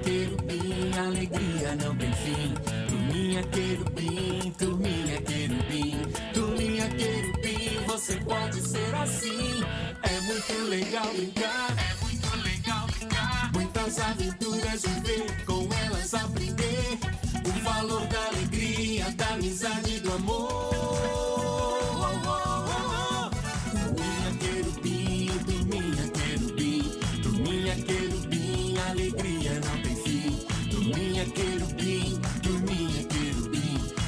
querubim, alegria não tem fim. Turminha querubim, turminha querubim, você pode ser assim. É muito legal brincar, muitas aventuras viver, com elas aprender o valor da alegria, da amizade e do amor. Turminha querubim, alegria não tem fim.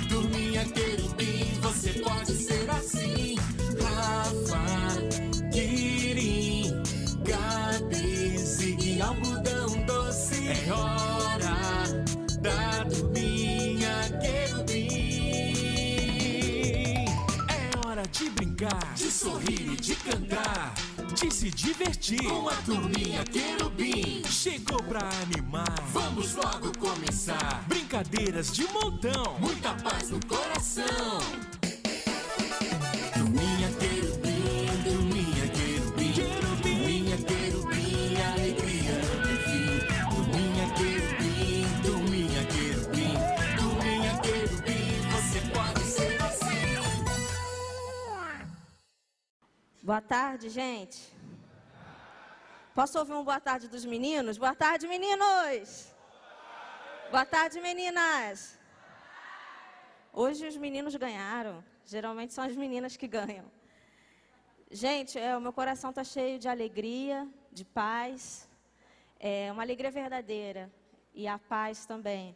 Turminha querubim, você pode ser assim. Rafa, Quirim, Gabi, Ziggy, algodão doce. É hora da turminha querubim. É hora de brincar, De sorrir e de cantar, de se divertir. com a turminha querubim. Chegou pra animar, Vamos logo começar. brincadeiras de montão. Muita paz no coração. Turminha querubim, turminha querubim, alegria não tem fim. Turminha querubim, você pode ser assim. Boa tarde, gente. Posso ouvir um boa tarde dos meninos? Boa tarde, meninos. Boa tarde, meninas. Hoje os meninos ganharam. Geralmente são as meninas que ganham. Gente, o meu coração está cheio de alegria, de paz. É uma alegria verdadeira. E a paz também.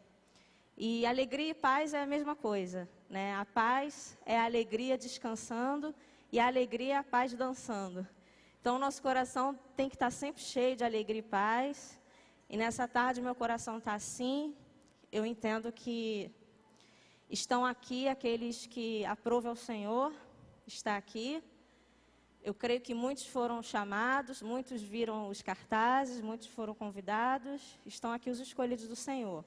E alegria e paz é a mesma coisa, né? A paz é a alegria descansando e a alegria é a paz dançando. Então, nosso coração tem que estar sempre cheio de alegria e paz. E nessa tarde, meu coração está assim. Eu entendo que estão aqui aqueles que aprovam ao Senhor, está aqui. Eu creio que muitos foram chamados, muitos viram os cartazes, muitos foram convidados. Estão aqui os escolhidos do Senhor.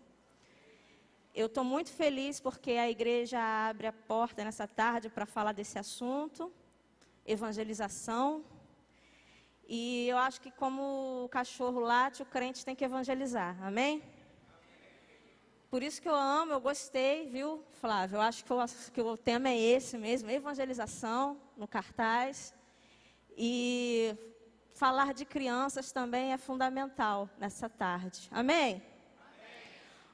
Eu estou muito feliz porque a igreja abre a porta nessa tarde para falar desse assunto, evangelização. E eu acho que como o cachorro late, o crente tem que evangelizar. Amém? Por isso que eu amo, eu gostei, viu, Flávio? Eu acho que o tema é esse mesmo, evangelização no cartaz. E falar de crianças também é fundamental nessa tarde. Amém?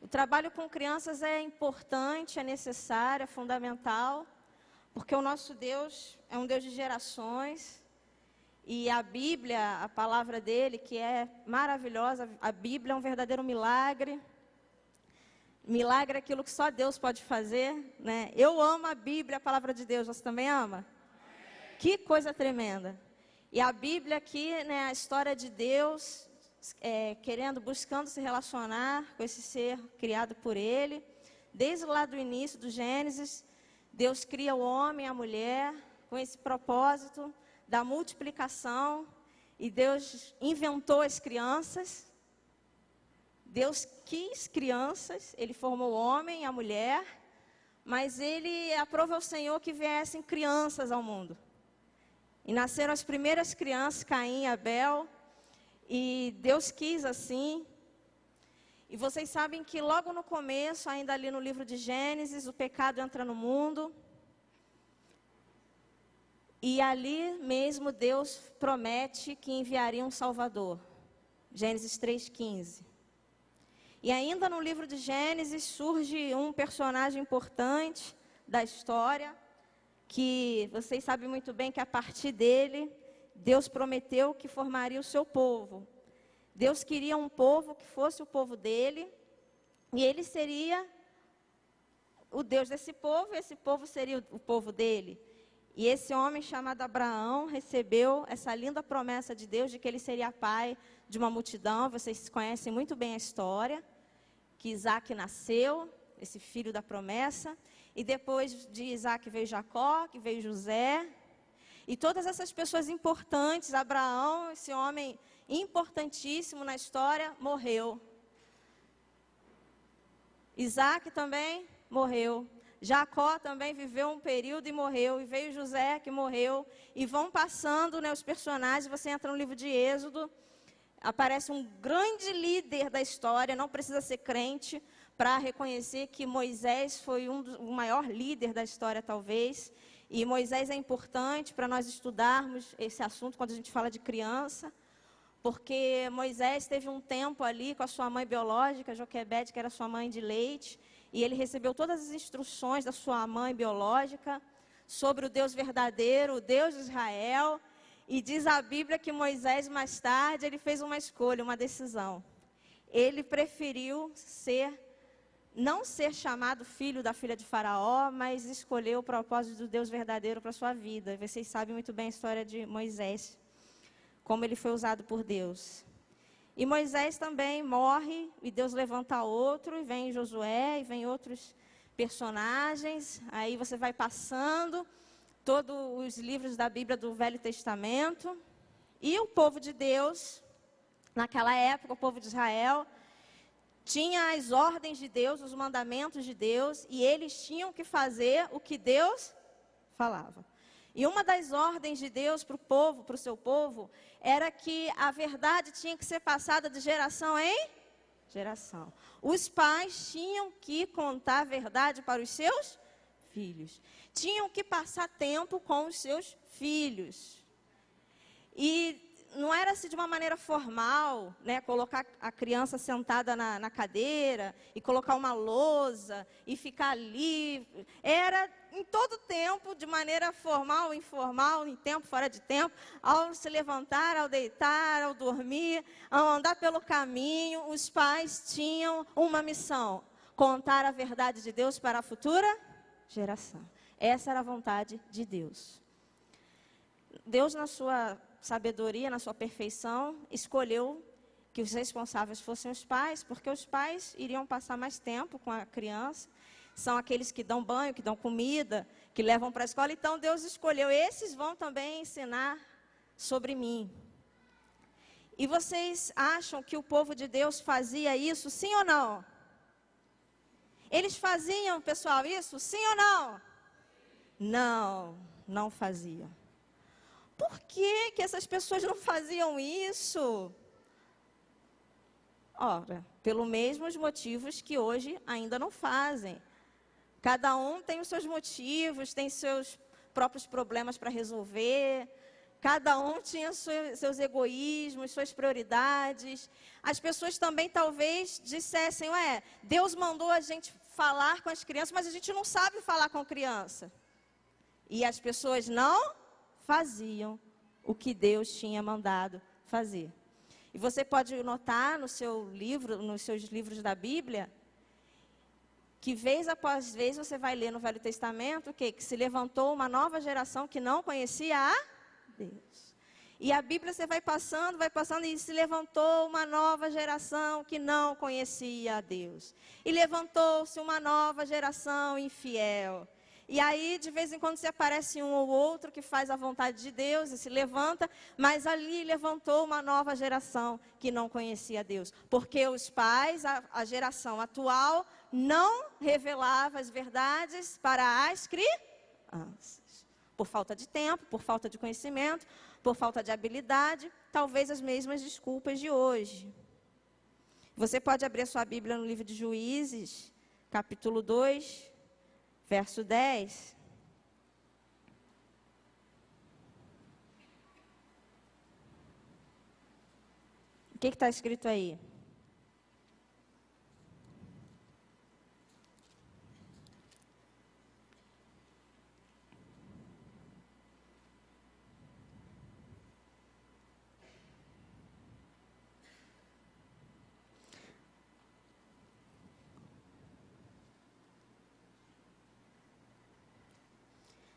O trabalho com crianças é importante, é necessário, é fundamental, porque o nosso Deus é um Deus de gerações. E a Bíblia, a palavra dele, que é maravilhosa, a Bíblia é um verdadeiro milagre. Milagre é aquilo que só Deus pode fazer, né? Eu amo a Bíblia, a palavra de Deus. Você também ama? Que coisa tremenda. E a Bíblia aqui, né, a história de Deus, buscando se relacionar com esse ser criado por Ele. Desde lá do início do Gênesis, Deus cria o homem e a mulher com esse propósito da multiplicação, e Deus inventou as crianças. Deus quis crianças, Ele formou o homem e a mulher, mas Ele aprovou ao Senhor que viessem crianças ao mundo. E nasceram as primeiras crianças, Caim e Abel, e Deus quis assim. E vocês sabem que logo no começo, ainda ali no livro de Gênesis, o pecado entra no mundo. E ali mesmo Deus promete que enviaria um Salvador. Gênesis 3,15. E ainda no livro de Gênesis surge um personagem importante da história, que vocês sabem muito bem que a partir dele, Deus prometeu que formaria o seu povo. Deus queria um povo que fosse o povo dele, e ele seria o Deus desse povo, e esse povo seria o povo dele. E esse homem chamado Abraão recebeu essa linda promessa de Deus de que ele seria pai de uma multidão. Vocês conhecem muito bem a história, que Isaac nasceu, esse filho da promessa. E depois de Isaac veio Jacó, que veio José. E todas essas pessoas importantes, Abraão, esse homem importantíssimo na história, morreu. Isaac também morreu. Jacó também viveu um período e morreu. E veio José, que morreu. E vão passando, né, os personagens. Você entra no livro de Êxodo. aparece um grande líder da história, não precisa ser crente para reconhecer que Moisés foi o maior líder da história, talvez. E Moisés é importante para nós estudarmos esse assunto quando a gente fala de criança, porque Moisés teve um tempo ali com a sua mãe biológica, Joquebede, que era sua mãe de leite, e ele recebeu todas as instruções da sua mãe biológica sobre o Deus verdadeiro, o Deus de Israel. E diz a Bíblia que Moisés, mais tarde, ele fez uma escolha, uma decisão. Ele preferiu não ser chamado filho da filha de Faraó, mas escolheu o propósito do Deus verdadeiro para a sua vida. Vocês sabem muito bem a história de Moisés, como ele foi usado por Deus. E Moisés também morre, e Deus levanta outro, e vem Josué, e vem outros personagens. Aí você vai passando todos os livros da Bíblia do Velho Testamento. E o povo de Deus, naquela época, o povo de Israel, tinha as ordens de Deus, os mandamentos de Deus, e eles tinham que fazer o que Deus falava. E uma das ordens de Deus para o povo, para o seu povo, era que a verdade tinha que ser passada de geração em geração. Os pais tinham que contar a verdade para os seus filhos. Tinham que passar tempo com os seus filhos. E não era assim de uma maneira formal, né, colocar a criança sentada na cadeira e colocar uma lousa e ficar ali. Era em todo tempo, de maneira formal ou informal, em tempo, fora de tempo, ao se levantar, ao deitar, ao dormir, ao andar pelo caminho, os pais tinham uma missão: contar a verdade de Deus para a futura geração. Essa era a vontade de Deus. Deus, na sua sabedoria, na sua perfeição, escolheu que os responsáveis fossem os pais, porque os pais iriam passar mais tempo com a criança, são aqueles que dão banho, que dão comida, que levam para a escola. Então Deus escolheu, esses vão também ensinar sobre mim. E vocês acham que o povo de Deus fazia isso, sim ou não? Eles faziam, pessoal, isso, sim ou não? Não, não faziam. Por que essas pessoas não faziam isso? Ora, pelos mesmos motivos que hoje ainda não fazem. Cada um tem os seus motivos, tem seus próprios problemas para resolver. Cada um tinha seus egoísmos, suas prioridades. As pessoas também talvez dissessem, Deus mandou a gente falar com as crianças, mas a gente não sabe falar com criança. E as pessoas não faziam o que Deus tinha mandado fazer. E você pode notar no seu livro, nos seus livros da Bíblia, que vez após vez você vai ler no Velho Testamento que se levantou uma nova geração que não conhecia a Deus. E a Bíblia você vai passando e se levantou uma nova geração que não conhecia a Deus. E levantou-se uma nova geração infiel. E aí, de vez em quando, se aparece um ou outro que faz a vontade de Deus e se levanta, mas ali levantou uma nova geração que não conhecia Deus. Porque os pais, a geração atual, não revelava as verdades para as crianças. Por falta de tempo, por falta de conhecimento, por falta de habilidade, talvez as mesmas desculpas de hoje. Você pode abrir a sua Bíblia no livro de Juízes, capítulo 2, verso 10. O que está escrito aí?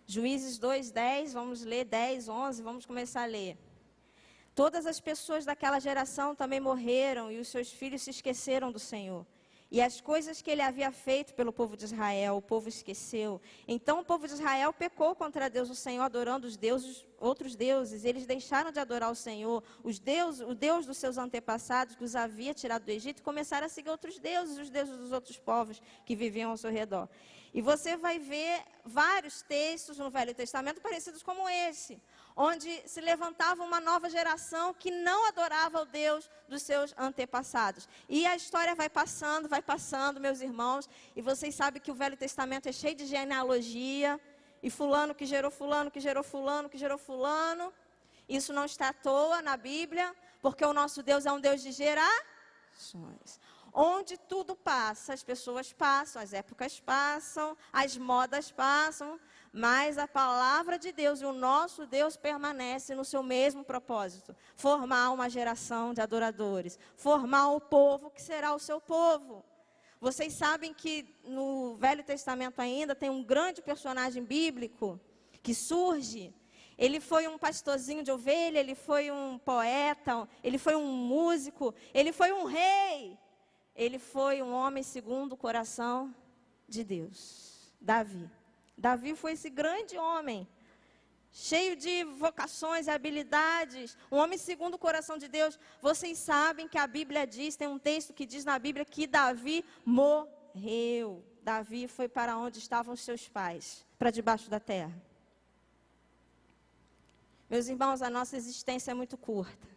Juízes 2, 10, vamos ler 10, 11, vamos começar a ler. Todas as pessoas daquela geração também morreram e os seus filhos se esqueceram do Senhor. E as coisas que ele havia feito pelo povo de Israel, o povo esqueceu. Então o povo de Israel pecou contra Deus, o Senhor, adorando os deuses outros deuses, eles deixaram de adorar o Senhor, o Deus dos seus antepassados, que os havia tirado do Egito, e começaram a seguir outros deuses, os deuses dos outros povos que viviam ao seu redor. E você vai ver vários textos no Velho Testamento parecidos como esse, onde se levantava uma nova geração que não adorava o Deus dos seus antepassados. E a história vai passando, meus irmãos, e vocês sabem que o Velho Testamento é cheio de genealogia, e fulano que gerou fulano, que gerou fulano, que gerou fulano. Isso não está à toa na Bíblia, porque o nosso Deus é um Deus de gerações. Onde tudo passa, as pessoas passam, as épocas passam, as modas passam, mas a palavra de Deus e o nosso Deus permanece no seu mesmo propósito. Formar uma geração de adoradores, formar o povo que será o seu povo. Vocês sabem que no Velho Testamento ainda tem um grande personagem bíblico que surge. Ele foi um pastorzinho de ovelha, ele foi um poeta, ele foi um músico, ele foi um rei. Ele foi um homem segundo o coração de Deus, Davi. Davi foi esse grande homem, cheio de vocações e habilidades, um homem segundo o coração de Deus. Vocês sabem que a Bíblia diz, tem um texto que diz na Bíblia que Davi morreu. Davi foi para onde estavam os seus pais, para debaixo da terra. Meus irmãos, a nossa existência é muito curta.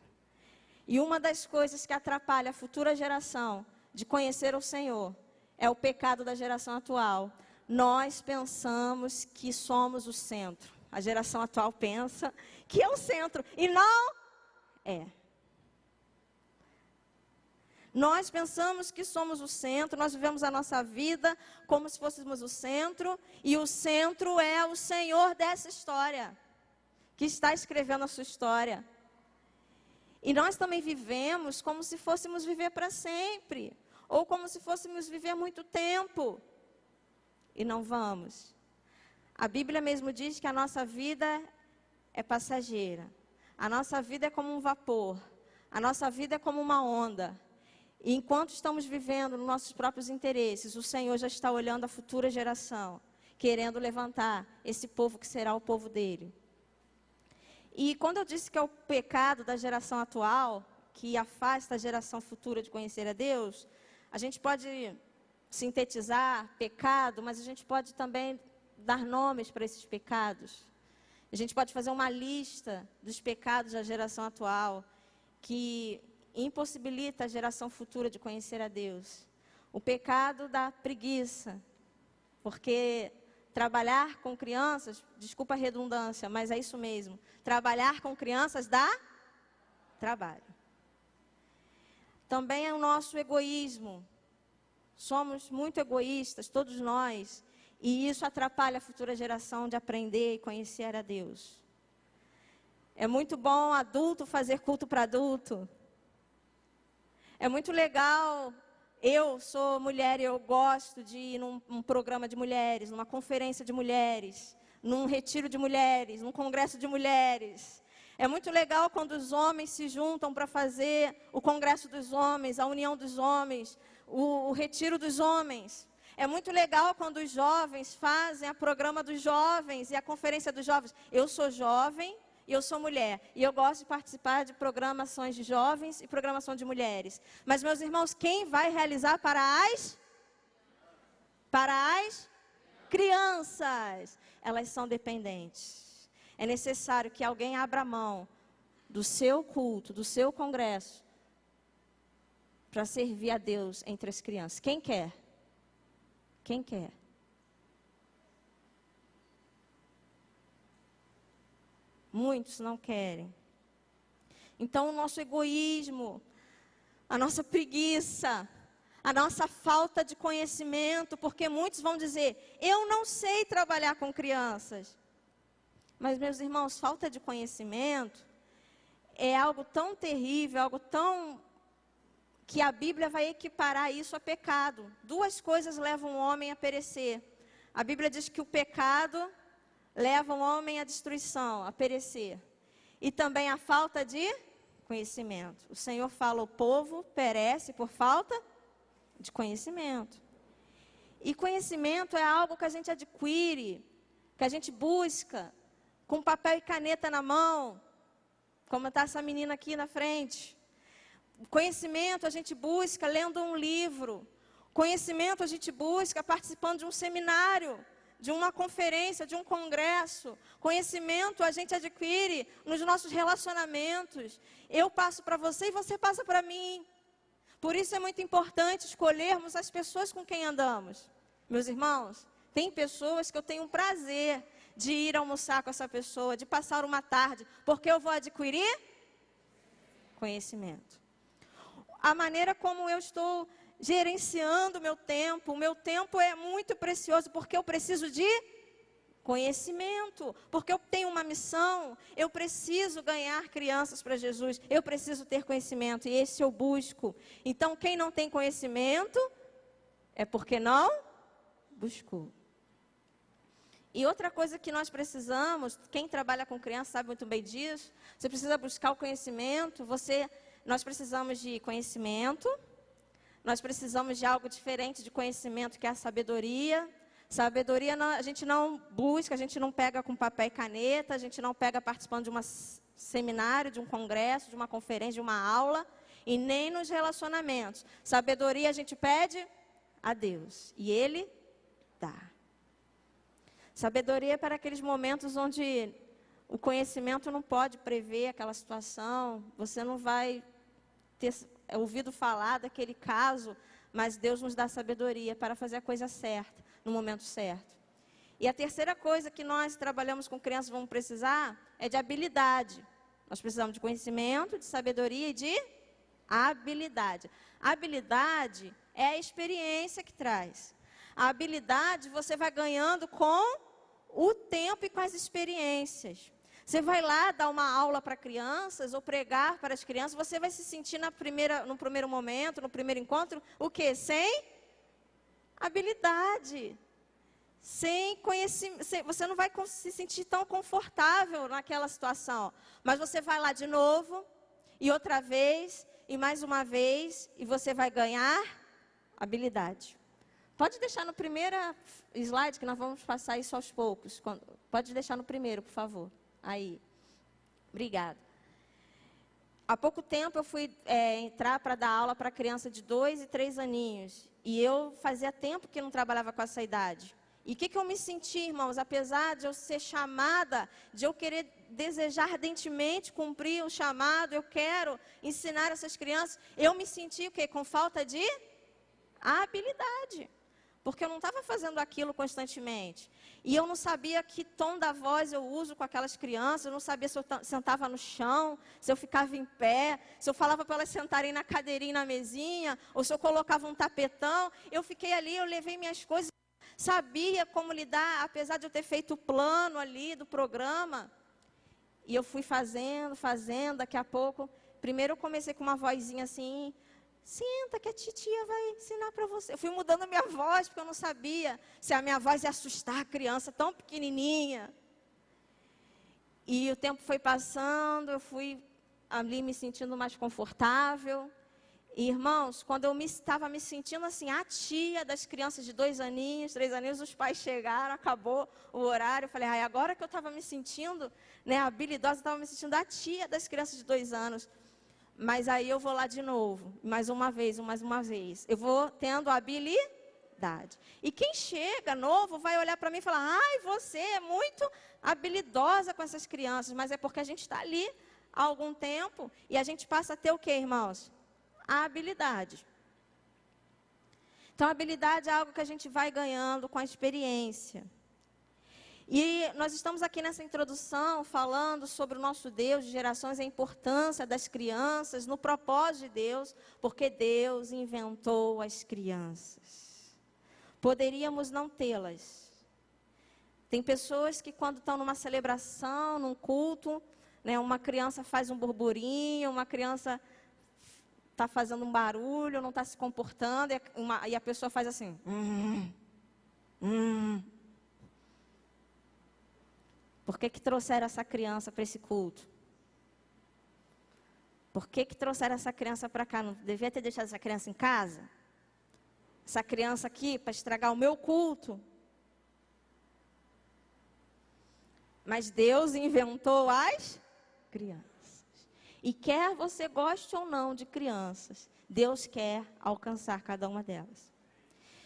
E uma das coisas que atrapalha a futura geração de conhecer o Senhor é o pecado da geração atual. Nós pensamos que somos o centro. A geração atual pensa que é o centro e não é. Nós pensamos que somos o centro, nós vivemos a nossa vida como se fôssemos o centro, e o centro é o Senhor dessa história, que está escrevendo a sua história. E nós também vivemos como se fôssemos viver para sempre, ou como se fôssemos viver muito tempo. E não vamos. A Bíblia mesmo diz que a nossa vida é passageira. A nossa vida é como um vapor. A nossa vida é como uma onda. E enquanto estamos vivendo nos nossos próprios interesses, o Senhor já está olhando a futura geração, querendo levantar esse povo que será o povo dele. E quando eu disse que é o pecado da geração atual, que afasta a geração futura de conhecer a Deus, a gente pode sintetizar pecado, mas a gente pode também dar nomes para esses pecados. A gente pode fazer uma lista dos pecados da geração atual, que impossibilita a geração futura de conhecer a Deus. O pecado da preguiça, porque trabalhar com crianças, desculpa a redundância, mas é isso mesmo. Trabalhar com crianças dá trabalho. Também é o nosso egoísmo. Somos muito egoístas, todos nós. E isso atrapalha a futura geração de aprender e conhecer a Deus. É muito bom adulto fazer culto para adulto. É muito legal. Eu sou mulher e eu gosto de ir num programa de mulheres, numa conferência de mulheres, num retiro de mulheres, num congresso de mulheres. É muito legal quando os homens se juntam para fazer o congresso dos homens, a união dos homens, o retiro dos homens. É muito legal quando os jovens fazem a programa dos jovens e a conferência dos jovens. Eu sou jovem e eu sou mulher. E eu gosto de participar de programações de jovens e programação de mulheres. Mas, meus irmãos, quem vai realizar para as crianças? Elas são dependentes. É necessário que alguém abra mão do seu culto, do seu congresso, para servir a Deus entre as crianças. Quem quer? Quem quer? Muitos não querem. Então, o nosso egoísmo, a nossa preguiça, a nossa falta de conhecimento, porque muitos vão dizer, eu não sei trabalhar com crianças. Mas, meus irmãos, falta de conhecimento é algo tão terrível, algo tão... que a Bíblia vai equiparar isso a pecado. Duas coisas levam o homem a perecer. A Bíblia diz que o pecado leva o homem à destruição, a perecer. E também a falta de conhecimento. O Senhor fala, o povo perece por falta de conhecimento. E conhecimento é algo que a gente adquire, que a gente busca com papel e caneta na mão, como está essa menina aqui na frente. Conhecimento a gente busca lendo um livro. Conhecimento a gente busca participando de um seminário, de uma conferência, de um congresso. Conhecimento a gente adquire nos nossos relacionamentos. Eu passo para você e você passa para mim. Por isso é muito importante escolhermos as pessoas com quem andamos. Meus irmãos, tem pessoas que eu tenho um prazer de ir almoçar com essa pessoa, de passar uma tarde, porque eu vou adquirir conhecimento. A maneira como eu estou gerenciando o meu tempo é muito precioso, porque eu preciso de conhecimento, porque eu tenho uma missão, eu preciso ganhar crianças para Jesus, eu preciso ter conhecimento, e esse eu busco. Então, quem não tem conhecimento, é porque não buscou. E outra coisa que nós precisamos, quem trabalha com criança sabe muito bem disso, você precisa buscar o conhecimento, nós precisamos de conhecimento, nós precisamos de algo diferente de conhecimento, que é a sabedoria. Sabedoria a gente não busca, a gente não pega com papel e caneta, a gente não pega participando de um seminário, de um congresso, de uma conferência, de uma aula, e nem nos relacionamentos. Sabedoria a gente pede a Deus, e Ele dá. Sabedoria é para aqueles momentos onde o conhecimento não pode prever aquela situação, você não vai ter ouvido falar daquele caso, mas Deus nos dá sabedoria para fazer a coisa certa, no momento certo. E a terceira coisa que nós trabalhamos com crianças vamos precisar é de habilidade. Nós precisamos de conhecimento, de sabedoria e de habilidade. A habilidade é a experiência que traz. A habilidade você vai ganhando com o tempo e com as experiências. Você vai lá dar uma aula para crianças ou pregar para as crianças, você vai se sentir no primeiro momento, no primeiro encontro, o quê? Sem habilidade. Sem conhecimento, você não vai se sentir tão confortável naquela situação. Mas você vai lá de novo, e outra vez, e mais uma vez, e você vai ganhar habilidade. Pode deixar no primeiro slide, que nós vamos passar isso aos poucos. Pode deixar no primeiro, por favor. Aí. Obrigada. Há pouco tempo eu fui entrar para dar aula para criança de 2 e 3 aninhos. E eu fazia tempo que não trabalhava com essa idade. E o que eu me senti, irmãos? Apesar de eu ser chamada, de eu querer desejar ardentemente cumprir o chamado, eu quero ensinar essas crianças, eu me senti o quê? Com falta de habilidade. Porque eu não estava fazendo aquilo constantemente. E eu não sabia que tom da voz eu uso com aquelas crianças, eu não sabia se eu sentava no chão, se eu ficava em pé, se eu falava para elas sentarem na cadeirinha, na mesinha, ou se eu colocava um tapetão. Eu fiquei ali, eu levei minhas coisas, sabia como lidar, apesar de eu ter feito o plano ali do programa. E eu fui fazendo, daqui a pouco. Primeiro eu comecei com uma vozinha assim: senta que a titia vai ensinar para você. Eu fui mudando a minha voz, porque eu não sabia se a minha voz ia assustar a criança tão pequenininha. E o tempo foi passando, eu fui ali me sentindo mais confortável. E, irmãos, quando eu estava me sentindo assim, a tia das crianças de 2 aninhos, 3 aninhos, os pais chegaram, acabou o horário. Eu falei, agora que eu estava me sentindo, habilidosa, eu estava me sentindo a tia das crianças de 2 anos. Mas aí eu vou lá de novo, mais uma vez. Eu vou tendo habilidade. E quem chega novo vai olhar para mim e falar, você é muito habilidosa com essas crianças. Mas é porque a gente está ali há algum tempo e a gente passa a ter o quê, irmãos? A habilidade. Então, a habilidade é algo que a gente vai ganhando com a experiência. E nós estamos aqui nessa introdução falando sobre o nosso Deus de gerações, a importância das crianças, no propósito de Deus, porque Deus inventou as crianças. Poderíamos não tê-las. Tem pessoas que quando estão numa celebração, num culto, uma criança faz um burburinho, uma criança está fazendo um barulho, não está se comportando, e a pessoa faz assim. Por que trouxeram essa criança para esse culto? Por que trouxeram essa criança para cá? Não devia ter deixado essa criança em casa? Essa criança aqui para estragar o meu culto? Mas Deus inventou as crianças. E quer você goste ou não de crianças, Deus quer alcançar cada uma delas.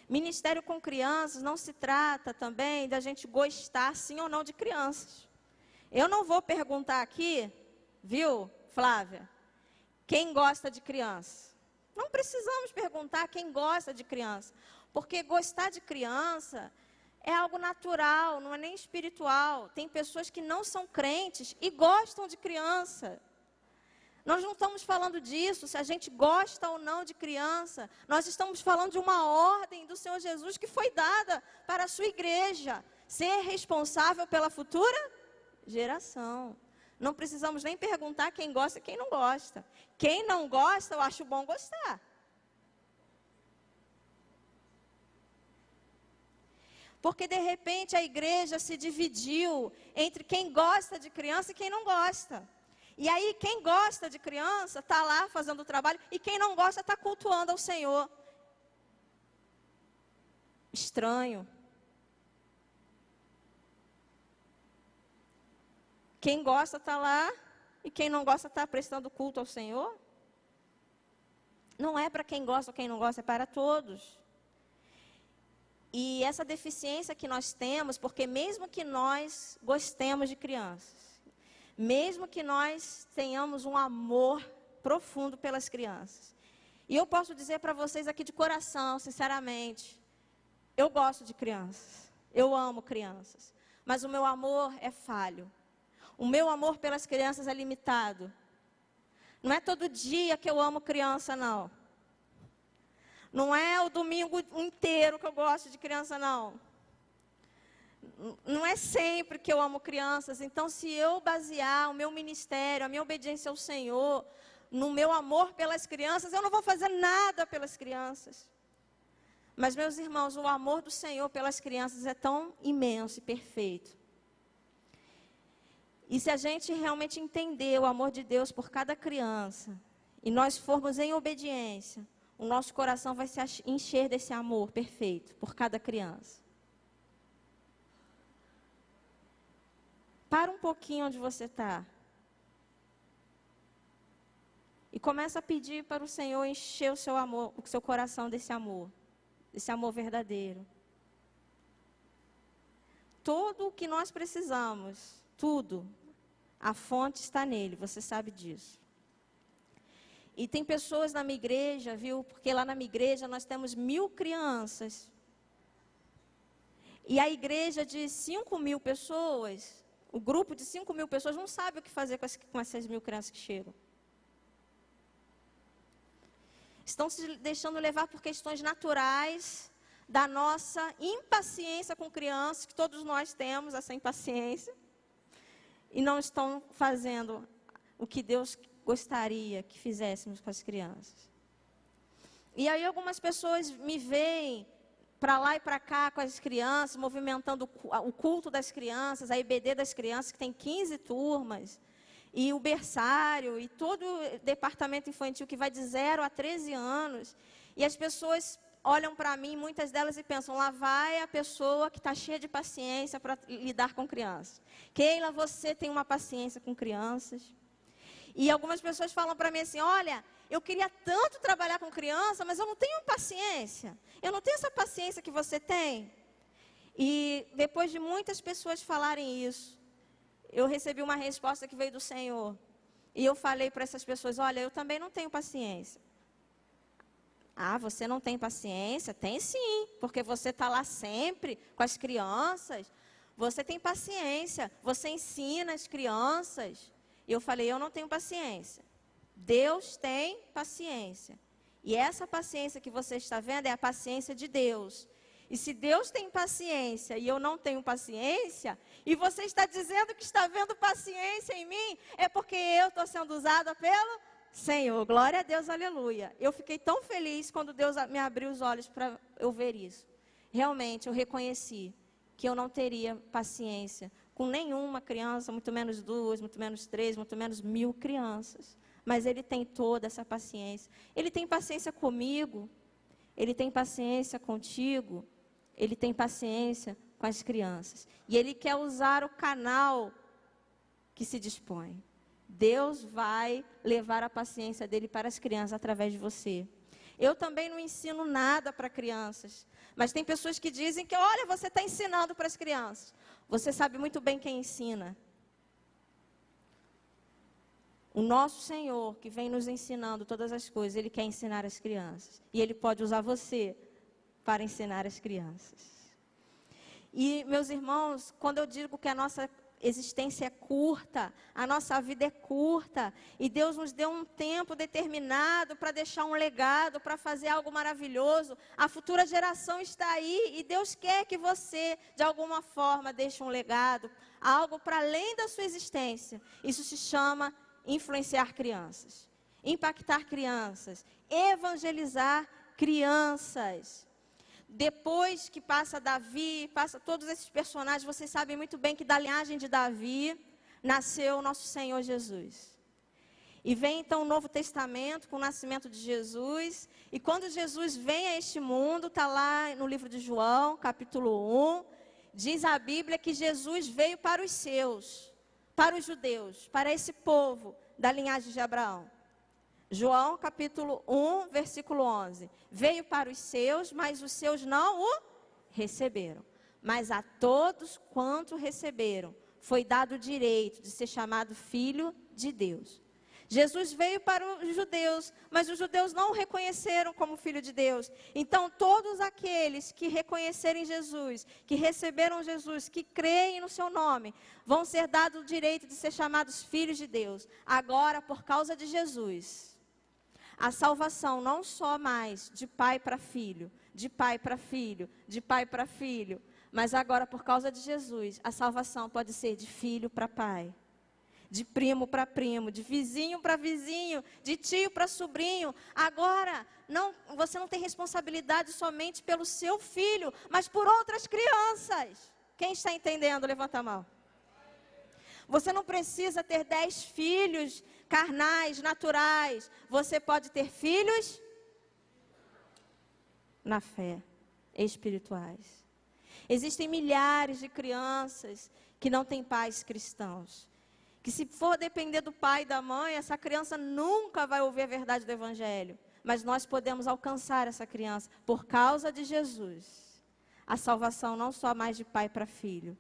Ministério com crianças não se trata também da gente gostar sim ou não de crianças. Eu não vou perguntar aqui, viu, Flávia, quem gosta de criança. Não precisamos perguntar quem gosta de criança, porque gostar de criança é algo natural, não é nem espiritual. Tem pessoas que não são crentes e gostam de criança. Nós não estamos falando disso, se a gente gosta ou não de criança. Nós estamos falando de uma ordem do Senhor Jesus que foi dada para a sua igreja. Ser responsável pela futura geração. Não precisamos nem perguntar quem gosta e quem não gosta. Quem não gosta, eu acho bom gostar. Porque de repente a igreja se dividiu entre quem gosta de criança e quem não gosta. E aí quem gosta de criança está lá fazendo o trabalho e quem não gosta está cultuando ao Senhor. Estranho. Quem gosta está lá e quem não gosta está prestando culto ao Senhor. Não é para quem gosta ou quem não gosta, é para todos. E essa deficiência que nós temos, porque mesmo que nós gostemos de crianças, mesmo que nós tenhamos um amor profundo pelas crianças, e eu posso dizer para vocês aqui de coração, sinceramente, eu gosto de crianças, eu amo crianças, mas o meu amor é falho. O meu amor pelas crianças é limitado. Não é todo dia que eu amo criança, não. Não é o domingo inteiro que eu gosto de criança, não. Não é sempre que eu amo crianças. Então, se eu basear o meu ministério, a minha obediência ao Senhor, no meu amor pelas crianças, eu não vou fazer nada pelas crianças. Mas, meus irmãos, o amor do Senhor pelas crianças é tão imenso e perfeito. E se a gente realmente entender o amor de Deus por cada criança, e nós formos em obediência, o nosso coração vai se encher desse amor perfeito por cada criança. Para um pouquinho onde você está. E começa a pedir para o Senhor encher o seu amor, o seu coração desse amor verdadeiro. Tudo o que nós precisamos, tudo, a fonte está nele, você sabe disso. E tem pessoas na minha igreja, viu? Porque lá na minha igreja nós temos 1000 crianças. E a igreja de 5.000 pessoas, o grupo de 5.000 pessoas não sabe o que fazer com essas 1000 crianças que chegam. Estão se deixando levar por questões naturais da nossa impaciência com crianças, que todos nós temos essa impaciência, e não estão fazendo o que Deus gostaria que fizéssemos com as crianças. E aí algumas pessoas me veem para lá e para cá com as crianças, movimentando o culto das crianças, a IBD das crianças, que tem 15 turmas, e o berçário, e todo o departamento infantil que vai de 0 a 13 anos. E as pessoas olham para mim, muitas delas, e pensam, lá vai a pessoa que está cheia de paciência para lidar com crianças. Keila, você tem uma paciência com crianças. E algumas pessoas falam para mim assim, olha, eu queria tanto trabalhar com criança, mas eu não tenho paciência. Eu não tenho essa paciência que você tem. E depois de muitas pessoas falarem isso, eu recebi uma resposta que veio do Senhor. E eu falei para essas pessoas, olha, eu também não tenho paciência. Ah, você não tem paciência? Tem sim, porque você está lá sempre com as crianças. Você tem paciência, você ensina as crianças. E eu falei, eu não tenho paciência. Deus tem paciência. E essa paciência que você está vendo é a paciência de Deus. E se Deus tem paciência e eu não tenho paciência, e você está dizendo que está vendo paciência em mim, é porque eu estou sendo usada pelo Senhor. Glória a Deus, aleluia. Eu fiquei tão feliz quando Deus me abriu os olhos para eu ver isso. Realmente, eu reconheci que eu não teria paciência com nenhuma criança, muito menos 2, muito menos 3, muito menos 1000 crianças. Mas Ele tem toda essa paciência. Ele tem paciência comigo, Ele tem paciência contigo, Ele tem paciência com as crianças. E Ele quer usar o canal que se dispõe. Deus vai levar a paciência dele para as crianças através de você. Eu também não ensino nada para crianças. Mas tem pessoas que dizem que, olha, você está ensinando para as crianças. Você sabe muito bem quem ensina. O nosso Senhor, que vem nos ensinando todas as coisas, Ele quer ensinar as crianças. E Ele pode usar você para ensinar as crianças. E, meus irmãos, quando eu digo que a nossa existência é curta, a nossa vida é curta, e Deus nos deu um tempo determinado para deixar um legado, para fazer algo maravilhoso, a futura geração está aí, e Deus quer que você, de alguma forma, deixe um legado, algo para além da sua existência. Isso se chama influenciar crianças, impactar crianças, evangelizar crianças. Depois que passa Davi, passa todos esses personagens, vocês sabem muito bem que da linhagem de Davi nasceu o nosso Senhor Jesus. E vem então o Novo Testamento com o nascimento de Jesus. E quando Jesus vem a este mundo, está lá no livro de João, capítulo 1, diz a Bíblia que Jesus veio para os seus, para os judeus, para esse povo da linhagem de Abraão. João, capítulo 1, versículo 11. Veio para os seus, mas os seus não o receberam. Mas a todos quanto receberam, foi dado o direito de ser chamado filho de Deus. Jesus veio para os judeus, mas os judeus não o reconheceram como filho de Deus. Então, todos aqueles que reconhecerem Jesus, que receberam Jesus, que creem no seu nome, vão ser dados o direito de ser chamados filhos de Deus. Agora, por causa de Jesus, a salvação não só mais de pai para filho, de pai para filho, de pai para filho, mas agora por causa de Jesus, a salvação pode ser de filho para pai, de primo para primo, de vizinho para vizinho, de tio para sobrinho. Agora, você não tem responsabilidade somente pelo seu filho, mas por outras crianças. Quem está entendendo? Levanta a mão. Você não precisa ter 10 filhos carnais, naturais. Você pode ter filhos na fé, espirituais. Existem milhares de crianças que não têm pais cristãos. Que se for depender do pai e da mãe, essa criança nunca vai ouvir a verdade do Evangelho. Mas nós podemos alcançar essa criança por causa de Jesus. A salvação não só mais de pai para filho,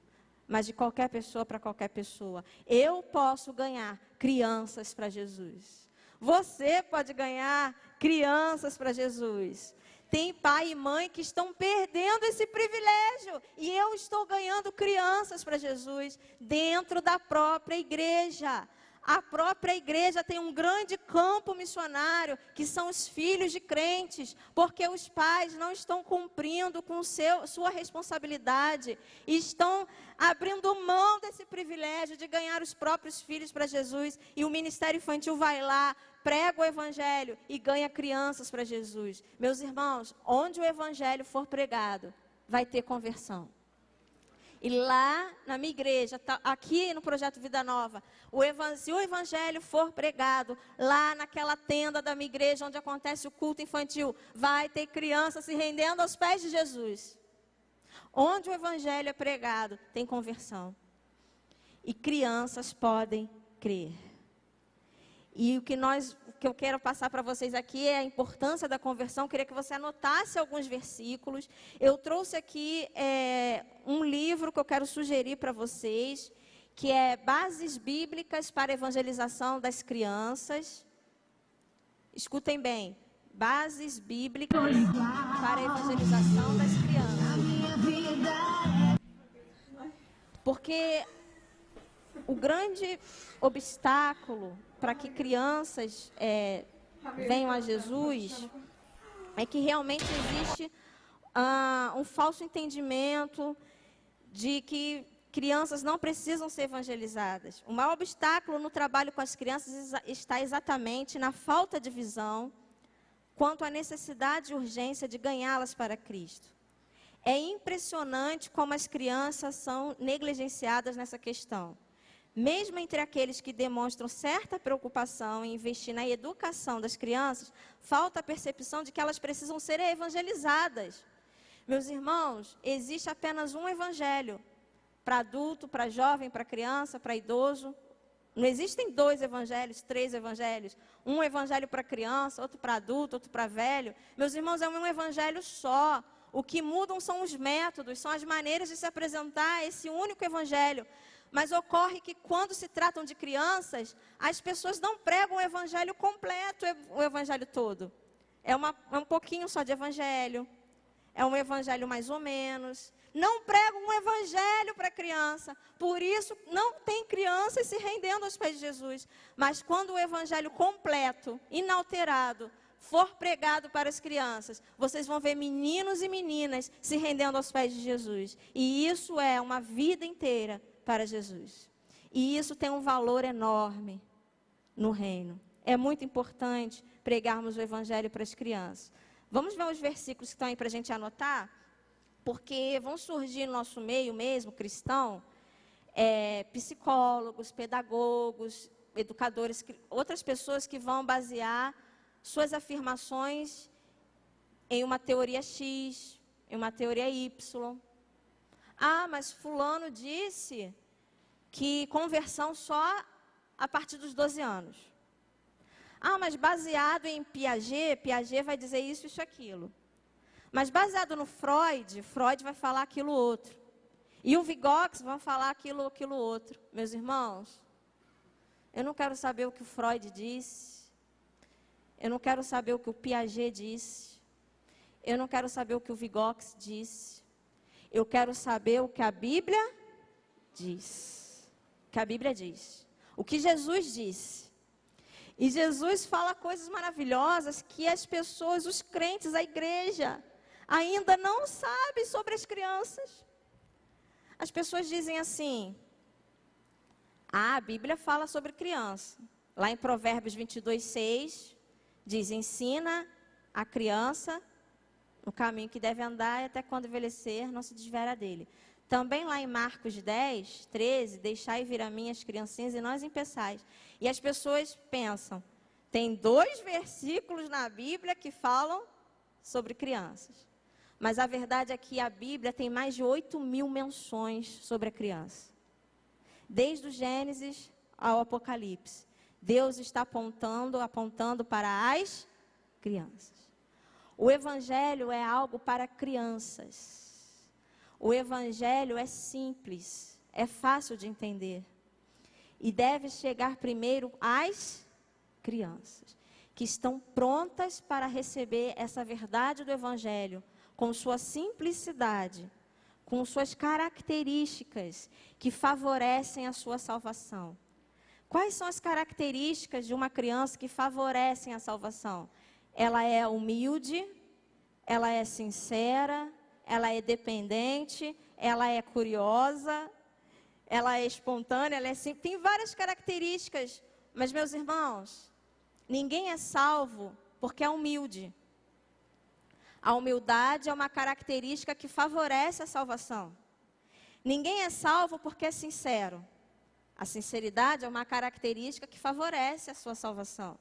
mas de qualquer pessoa para qualquer pessoa. Eu posso ganhar crianças para Jesus. Você pode ganhar crianças para Jesus. Tem pai e mãe que estão perdendo esse privilégio. E eu estou ganhando crianças para Jesus dentro da própria igreja. A própria igreja tem um grande campo missionário, que são os filhos de crentes, porque os pais não estão cumprindo com sua responsabilidade, e estão abrindo mão desse privilégio de ganhar os próprios filhos para Jesus, e o Ministério Infantil vai lá, prega o Evangelho e ganha crianças para Jesus. Meus irmãos, onde o Evangelho for pregado, vai ter conversão. E lá na minha igreja, aqui no Projeto Vida Nova, se o Evangelho for pregado, lá naquela tenda da minha igreja, onde acontece o culto infantil, vai ter crianças se rendendo aos pés de Jesus. Onde o Evangelho é pregado, tem conversão. E crianças podem crer. E o que eu quero passar para vocês aqui é a importância da conversão. Eu queria que você anotasse alguns versículos. Eu trouxe aqui um livro que eu quero sugerir para vocês, que é Bases Bíblicas para a Evangelização das Crianças. Escutem bem. Bases Bíblicas para a Evangelização das Crianças. Porque o grande obstáculo para que crianças venham a Jesus é que realmente existe um falso entendimento de que crianças não precisam ser evangelizadas. O maior obstáculo no trabalho com as crianças está exatamente na falta de visão quanto à necessidade e urgência de ganhá-las para Cristo. É impressionante como as crianças são negligenciadas nessa questão. Mesmo entre aqueles que demonstram certa preocupação em investir na educação das crianças, falta a percepção de que elas precisam ser evangelizadas. Meus irmãos, existe apenas um evangelho para adulto, para jovem, para criança, para idoso. Não existem 2 evangelhos, 3 evangelhos. Um evangelho para criança, outro para adulto, outro para velho. Meus irmãos, é um evangelho só. O que mudam são os métodos, são as maneiras de se apresentar a esse único evangelho. Mas ocorre que quando se tratam de crianças, as pessoas não pregam o evangelho completo, o evangelho todo. É um pouquinho só de evangelho. É um evangelho mais ou menos. Não pregam um evangelho para criança. Por isso, não tem crianças se rendendo aos pés de Jesus. Mas quando o evangelho completo, inalterado, for pregado para as crianças, vocês vão ver meninos e meninas se rendendo aos pés de Jesus. E isso é uma vida inteira para Jesus. E isso tem um valor enorme no reino. É muito importante pregarmos o evangelho para as crianças. Vamos ver os versículos que estão aí para a gente anotar? Porque vão surgir no nosso meio mesmo, cristão, psicólogos, pedagogos, educadores, outras pessoas que vão basear suas afirmações em uma teoria X, em uma teoria Y. Ah, mas fulano disse que conversão só a partir dos 12 anos. Ah, mas baseado em Piaget vai dizer isso, isso, aquilo. Mas baseado no Freud vai falar aquilo outro. E o Vygotsky vai falar aquilo outro. Meus irmãos, eu não quero saber o que o Freud disse. Eu não quero saber o que o Piaget disse. Eu não quero saber o que o Vygotsky disse. Eu quero saber o que a Bíblia diz. O que a Bíblia diz. O que Jesus disse. E Jesus fala coisas maravilhosas que as pessoas, os crentes, a igreja, ainda não sabem sobre as crianças. As pessoas dizem assim: a Bíblia fala sobre criança. Lá em Provérbios 22:6, diz: ensina a criança no caminho que deve andar e até quando envelhecer não se desviará dele. Também lá em Marcos 10:13, deixai vir a mim as criancinhas e nós empeçais. E as pessoas pensam, tem 2 versículos na Bíblia que falam sobre crianças. Mas a verdade é que a Bíblia tem mais de 8.000 menções sobre a criança. Desde o Gênesis ao Apocalipse. Deus está apontando para as crianças. O Evangelho é algo para crianças. O Evangelho é simples, é fácil de entender. E deve chegar primeiro às crianças, que estão prontas para receber essa verdade do Evangelho, com sua simplicidade, com suas características que favorecem a sua salvação. Quais são as características de uma criança que favorecem a salvação? Ela é humilde, ela é sincera, ela é dependente, ela é curiosa, ela é espontânea, ela é simples. Tem várias características, mas, meus irmãos, ninguém é salvo porque é humilde. A humildade é uma característica que favorece a salvação. Ninguém é salvo porque é sincero. A sinceridade é uma característica que favorece a sua salvação.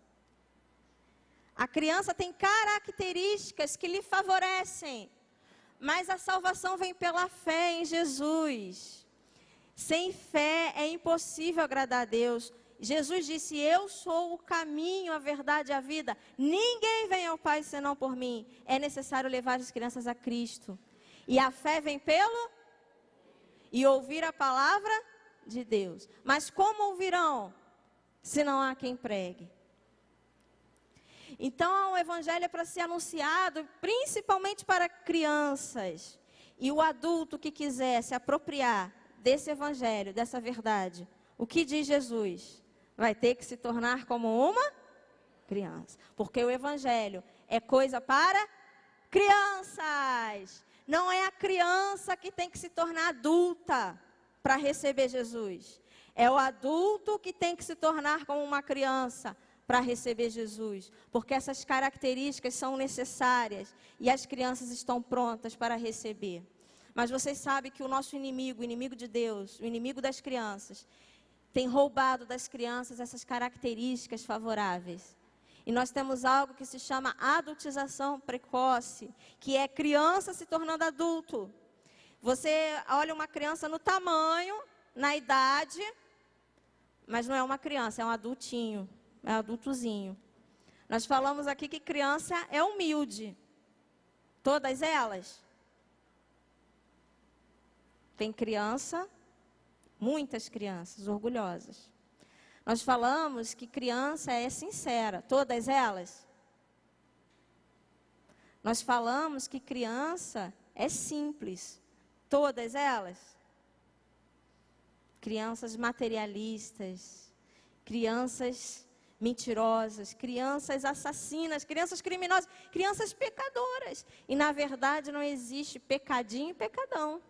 A criança tem características que lhe favorecem, mas a salvação vem pela fé em Jesus. Sem fé é impossível agradar a Deus. Jesus disse: eu sou o caminho, a verdade e a vida. Ninguém vem ao Pai senão por mim. É necessário levar as crianças a Cristo. E a fé vem pelo e ouvir a palavra de Deus. Mas como ouvirão se não há quem pregue? Então o Evangelho é para ser anunciado principalmente para crianças. E o adulto que quiser se apropriar desse Evangelho, dessa verdade, o que diz Jesus? Vai ter que se tornar como uma criança. Porque o Evangelho é coisa para crianças. Não é a criança que tem que se tornar adulta para receber Jesus. É o adulto que tem que se tornar como uma criança para receber Jesus. Porque essas características são necessárias e as crianças estão prontas para receber. Mas vocês sabem que o nosso inimigo, o inimigo de Deus, o inimigo das crianças, tem roubado das crianças essas características favoráveis. E nós temos algo que se chama adultização precoce, que é criança se tornando adulto. Você olha uma criança no tamanho, na idade, mas não é uma criança, é um adultinho, é um adultozinho. Nós falamos aqui que criança é humilde. Todas elas. Tem criança, muitas crianças orgulhosas. Nós falamos que criança é sincera. Todas elas. Nós falamos que criança é simples. Todas elas. Crianças materialistas, crianças mentirosas, crianças assassinas, crianças criminosas, crianças pecadoras. E, na verdade, não existe pecadinho e pecadão.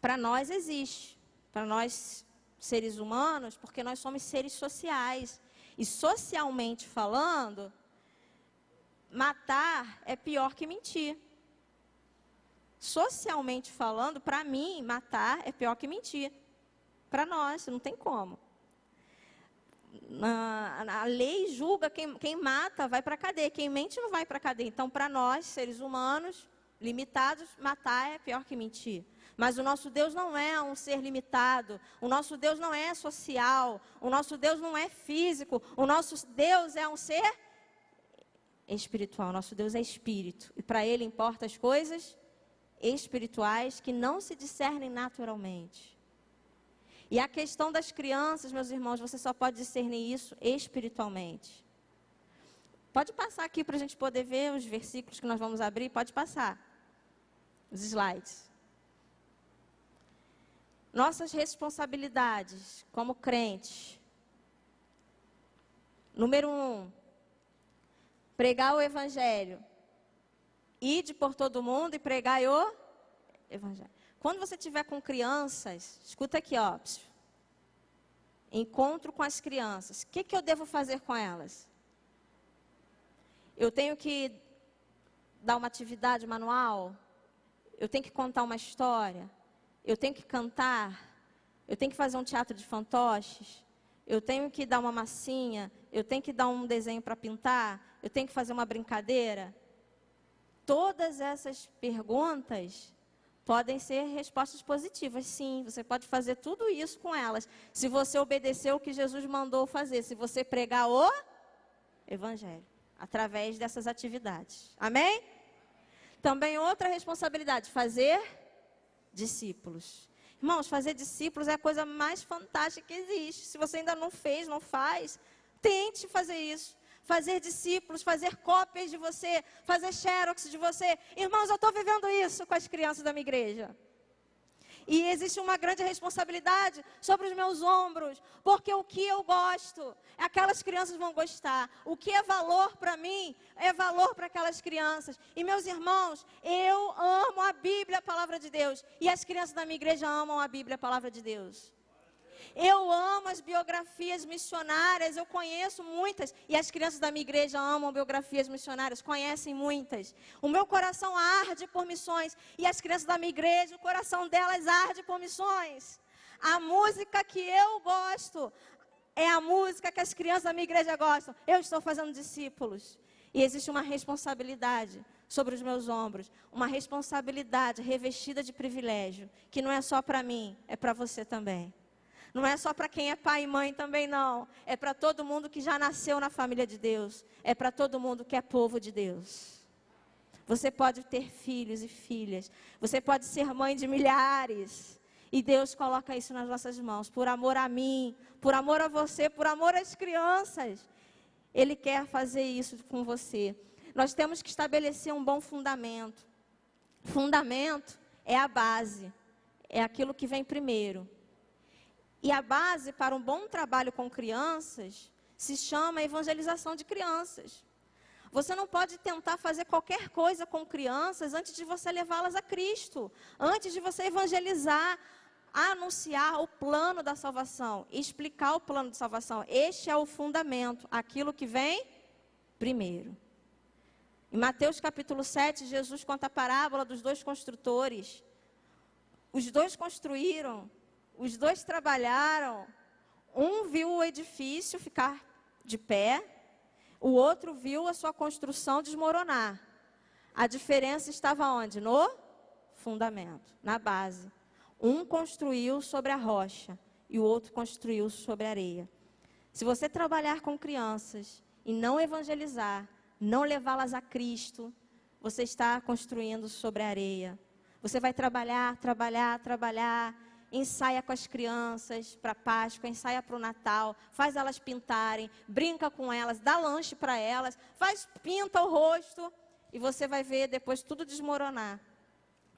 Para nós existe. Para nós, seres humanos, porque nós somos seres sociais. E, socialmente falando, matar é pior que mentir. Socialmente falando, para mim, matar é pior que mentir. Para nós, não tem como. A lei julga quem mata vai para a cadeia, quem mente não vai para a cadeia. Então, para nós, seres humanos, limitados, matar é pior que mentir. Mas o nosso Deus não é um ser limitado, o nosso Deus não é social, o nosso Deus não é físico, o nosso Deus é um ser espiritual, o nosso Deus é espírito. E para Ele importam as coisas espirituais que não se discernem naturalmente. E a questão das crianças, meus irmãos, você só pode discernir isso espiritualmente. Pode passar aqui para a gente poder ver os versículos que nós vamos abrir, pode passar. Os slides. Nossas responsabilidades como crentes. Número 1, pregar o Evangelho. Ide por todo mundo e pregai o Evangelho. Quando você estiver com crianças, escuta aqui, ó. Encontro com as crianças. O que eu devo fazer com elas? Eu tenho que dar uma atividade manual? Eu tenho que contar uma história? Eu tenho que cantar? Eu tenho que fazer um teatro de fantoches? Eu tenho que dar uma massinha? Eu tenho que dar um desenho para pintar? Eu tenho que fazer uma brincadeira? Todas essas perguntas podem ser respostas positivas, sim. Você pode fazer tudo isso com elas. Se você obedecer o que Jesus mandou fazer. Se você pregar o Evangelho. Através dessas atividades. Amém? Também outra responsabilidade. Fazer discípulos. Irmãos, fazer discípulos é a coisa mais fantástica que existe. Se você ainda não fez, não faz, tente fazer isso. Fazer discípulos, fazer cópias de você, fazer xerox de você. Irmãos, eu estou vivendo isso com as crianças da minha igreja. E existe uma grande responsabilidade sobre os meus ombros, porque o que eu gosto, aquelas crianças vão gostar. O que é valor para mim, é valor para aquelas crianças. E meus irmãos, eu amo a Bíblia, a palavra de Deus. E as crianças da minha igreja amam a Bíblia, a palavra de Deus. Eu amo as biografias missionárias, eu conheço muitas. E as crianças da minha igreja amam biografias missionárias, conhecem muitas. O meu coração arde por missões. E as crianças da minha igreja, o coração delas arde por missões. A música que eu gosto é a música que as crianças da minha igreja gostam. Eu estou fazendo discípulos. E existe uma responsabilidade sobre os meus ombros. Uma responsabilidade revestida de privilégio. Que não é só para mim, é para você também. Não é só para quem é pai e mãe também não. É para todo mundo que já nasceu na família de Deus. É para todo mundo que é povo de Deus. Você pode ter filhos e filhas. Você pode ser mãe de milhares. E Deus coloca isso nas nossas mãos. Por amor a mim, por amor a você, por amor às crianças. Ele quer fazer isso com você. Nós temos que estabelecer um bom fundamento. Fundamento é a base. É aquilo que vem primeiro. E a base para um bom trabalho com crianças se chama evangelização de crianças. Você não pode tentar fazer qualquer coisa com crianças antes de você levá-las a Cristo. Antes de você evangelizar, anunciar o plano da salvação, explicar o plano de salvação. Este é o fundamento, aquilo que vem primeiro. Em Mateus capítulo 7, Jesus conta a parábola dos 2 construtores. Os 2 construíram. Os 2 trabalharam, um viu o edifício ficar de pé O outro viu a sua construção desmoronar. A diferença estava onde? No fundamento, na base. Um construiu sobre a rocha e o outro construiu sobre a areia. Se você trabalhar com crianças e não evangelizar, não levá-las a Cristo, você está construindo sobre a areia. Você vai trabalhar, ensaia com as crianças para Páscoa, ensaia para o Natal, faz elas pintarem, brinca com elas, dá lanche para elas, pinta o rosto e você vai ver depois tudo desmoronar.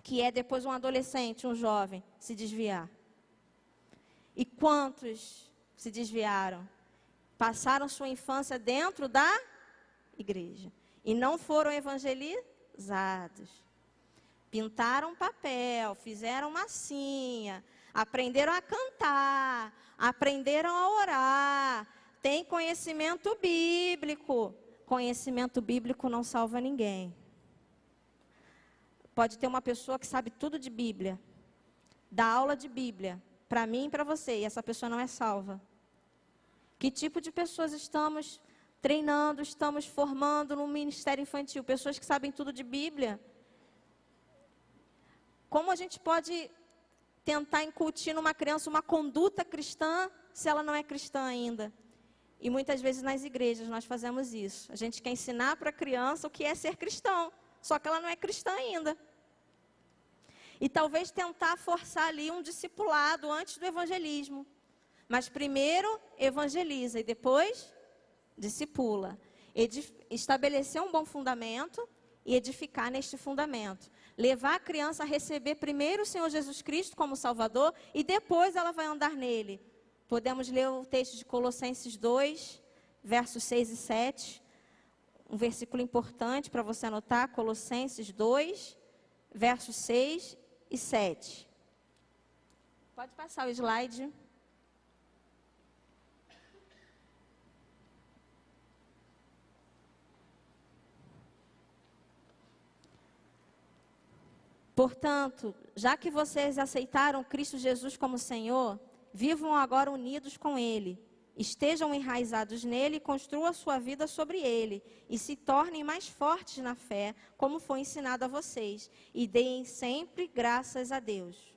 Que é depois um adolescente, um jovem, se desviar. E quantos se desviaram? Passaram sua infância dentro da igreja e não foram evangelizados. Pintaram papel, fizeram massinha, aprenderam a cantar, aprenderam a orar, têm conhecimento bíblico. Conhecimento bíblico não salva ninguém. Pode ter uma pessoa que sabe tudo de Bíblia, dá aula de Bíblia, para mim e para você, e essa pessoa não é salva. Que tipo de pessoas estamos treinando, estamos formando no ministério infantil? Pessoas que sabem tudo de Bíblia. Como a gente pode tentar incutir numa criança uma conduta cristã, se ela não é cristã ainda? E muitas vezes nas igrejas nós fazemos isso. A gente quer ensinar para a criança o que é ser cristão. Só que ela não é cristã ainda. E talvez tentar forçar ali um discipulado antes do evangelismo. Mas primeiro evangeliza e depois discipula. Estabelecer um bom fundamento e edificar neste fundamento. Levar a criança a receber primeiro o Senhor Jesus Cristo como Salvador e depois ela vai andar nele. Podemos ler o texto de Colossenses 2, versos 6 e 7. Um versículo importante para você anotar, Colossenses 2, versos 6 e 7. Pode passar o slide. Portanto, já que vocês aceitaram Cristo Jesus como Senhor, vivam agora unidos com Ele. Estejam enraizados nele e construam a sua vida sobre ele. E se tornem mais fortes na fé, como foi ensinado a vocês. E deem sempre graças a Deus.